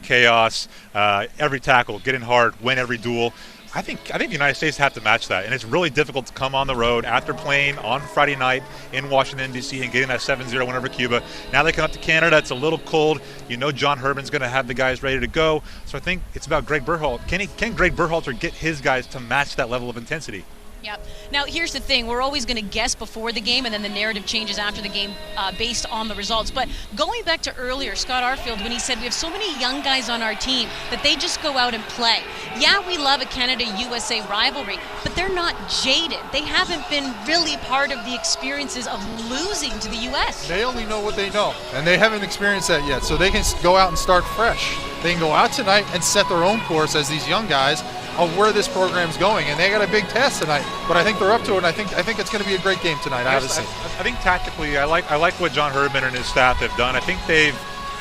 chaos, every tackle, get in hard, win every duel. I think the United States have to match that, and it's really difficult to come on the road after playing on Friday night in Washington, D.C. and getting that 7-0 win over Cuba. Now they come up to Canada. It's a little cold. Jon Herdman's going to have the guys ready to go. So I think it's about Greg Berhalter. Can Greg Berhalter get his guys to match that level of intensity? Yep. Now, here's the thing. We're always going to guess before the game, and then the narrative changes after the game based on the results. But going back to earlier, Scott Arfield, when he said we have so many young guys on our team that they just go out and play. Yeah, we love a Canada-USA rivalry, but they're not jaded. They haven't been really part of the experiences of losing to the U.S. They only know what they know, and they haven't experienced that yet. So they can go out and start fresh. They can go out tonight and set their own course as these young guys of where this program's going, and they got a big test tonight. But I think they're up to it, and I think it's going to be a great game tonight. Obviously, I think tactically, I like what Jon Herdman and his staff have done. I think they've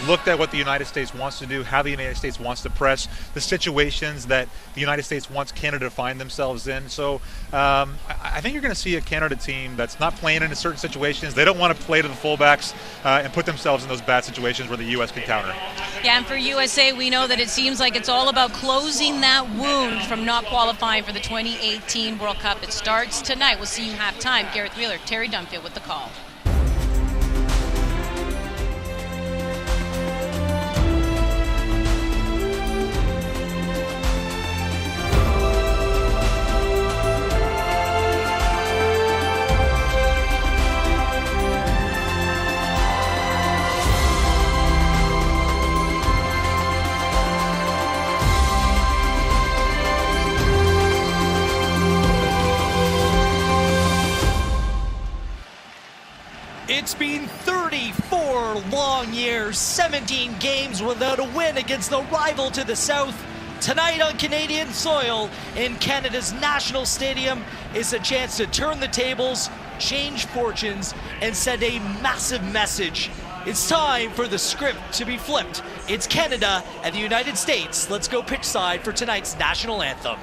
looked at what the United States wants to do, how the United States wants to press, the situations that the United States wants Canada to find themselves in. So I think you're going to see a Canada team that's not playing in certain situations. They don't want to play to the fullbacks and put themselves in those bad situations where the U.S. can counter. Yeah, and for USA, we know that it seems like it's all about closing that wound from not qualifying for the 2018 World Cup. It starts tonight. We'll see you halftime. Gareth Wheeler, Terry Dunfield with the call. It's been 34 long years, 17 games without a win against the rival to the south. Tonight on Canadian soil in Canada's National Stadium is a chance to turn the tables, change fortunes, and send a massive message It's time for the script to be flipped. It's Canada and the United States. Let's go pitch side for tonight's national anthem.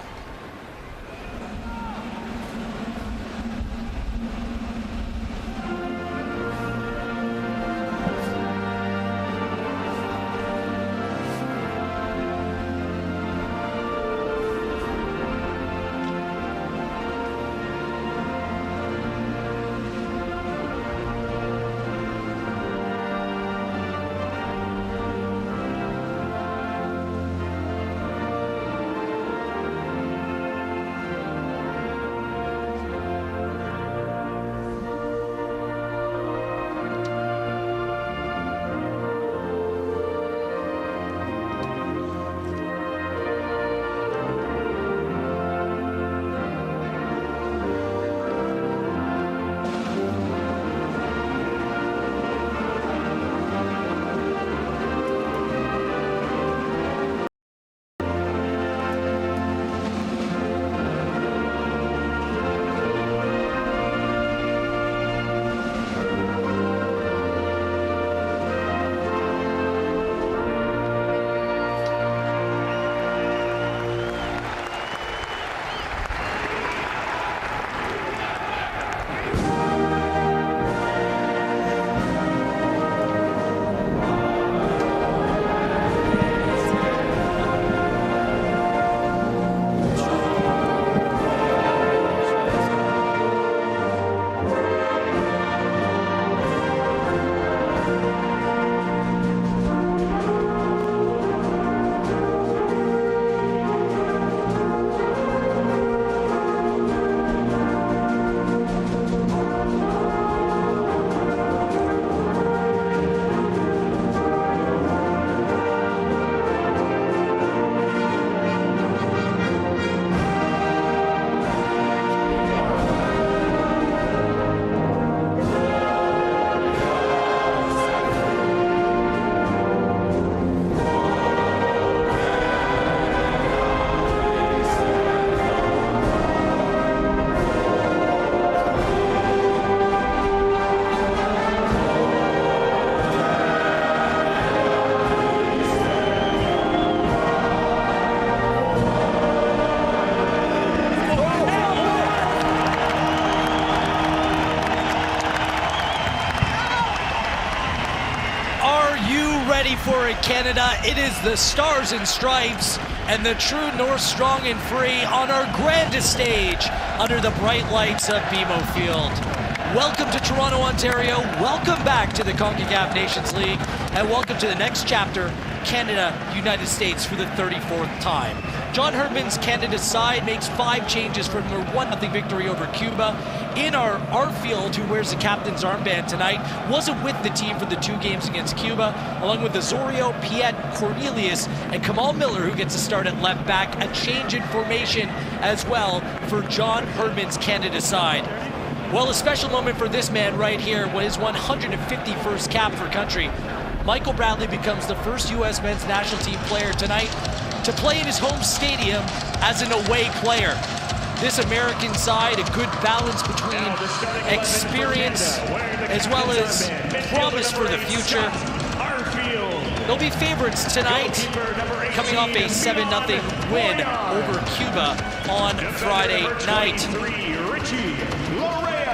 For it, Canada, it is the Stars and Stripes and the true North strong and free on our grandest stage under the bright lights of BMO Field. Welcome to Toronto, Ontario. Welcome back to the Concacaf Nations League, and welcome to the next chapter, Canada, United States for the 34th time. Jon Herdman's Canada side makes 5 changes from their 1-0 victory over Cuba. In our Arfield, who wears the captain's armband tonight, wasn't with the team for the 2 games against Cuba, along with Azorio, Piet, Cornelius, and Kamal Miller, who gets a start at left back. A change in formation as well for Jon Herdman's Canada side. Well, a special moment for this man right here was his 151st cap for country. Michael Bradley becomes the first U.S. men's national team player tonight to play in his home stadium as an away player. This American side, a good balance between experience as well as promise for the future. They'll be favorites tonight, coming off a 7-0 win over Cuba on Friday night.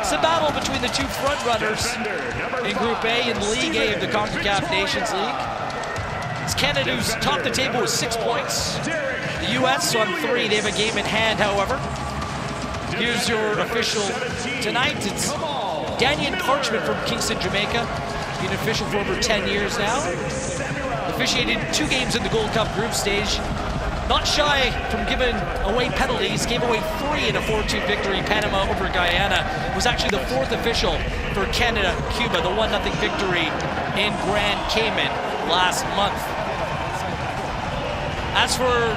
It's a battle between the 2 front-runners in Group A in League A of the Concacaf Nations League. It's Canada who's topped the table with 6 points. The U.S. on 3. They have a game in hand, however. Here's your official tonight. It's Daniel Parchment from Kingston, Jamaica. Been official for over 10 years now. Officiated 2 games in the Gold Cup group stage. Not shy from giving away penalties. Gave away 3 in a 4-2 victory. Panama over Guyana. Was actually the 4th official for Canada-Cuba. The 1-0 victory in Grand Cayman last month. As for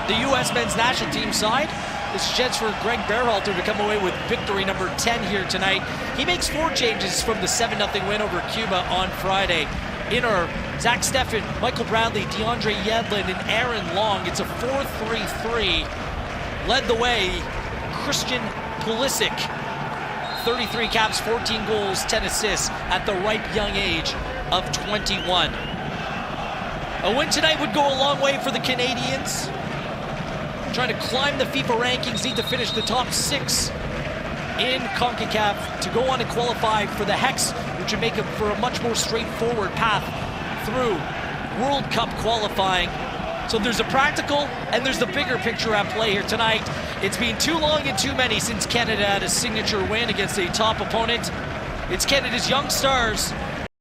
the U.S. men's national team side, it's a chance for Greg Berhalter to come away with victory number 10 here tonight. He makes 4 changes from the 7-0 win over Cuba on Friday. In our Zach Steffen, Michael Bradley, DeAndre Yedlin, and Aaron Long. It's a 4-3-3. Led the way, Christian Pulisic. 33 caps, 14 goals, 10 assists at the ripe young age of 21. A win tonight would go a long way for the Canadians. Trying to climb the FIFA rankings, need to finish the top 6 in CONCACAF to go on and qualify for the Hex, which would make it for a much more straightforward path through World Cup qualifying. So there's a practical and there's the bigger picture at play here tonight. It's been too long and too many since Canada had a signature win against a top opponent. It's Canada's young stars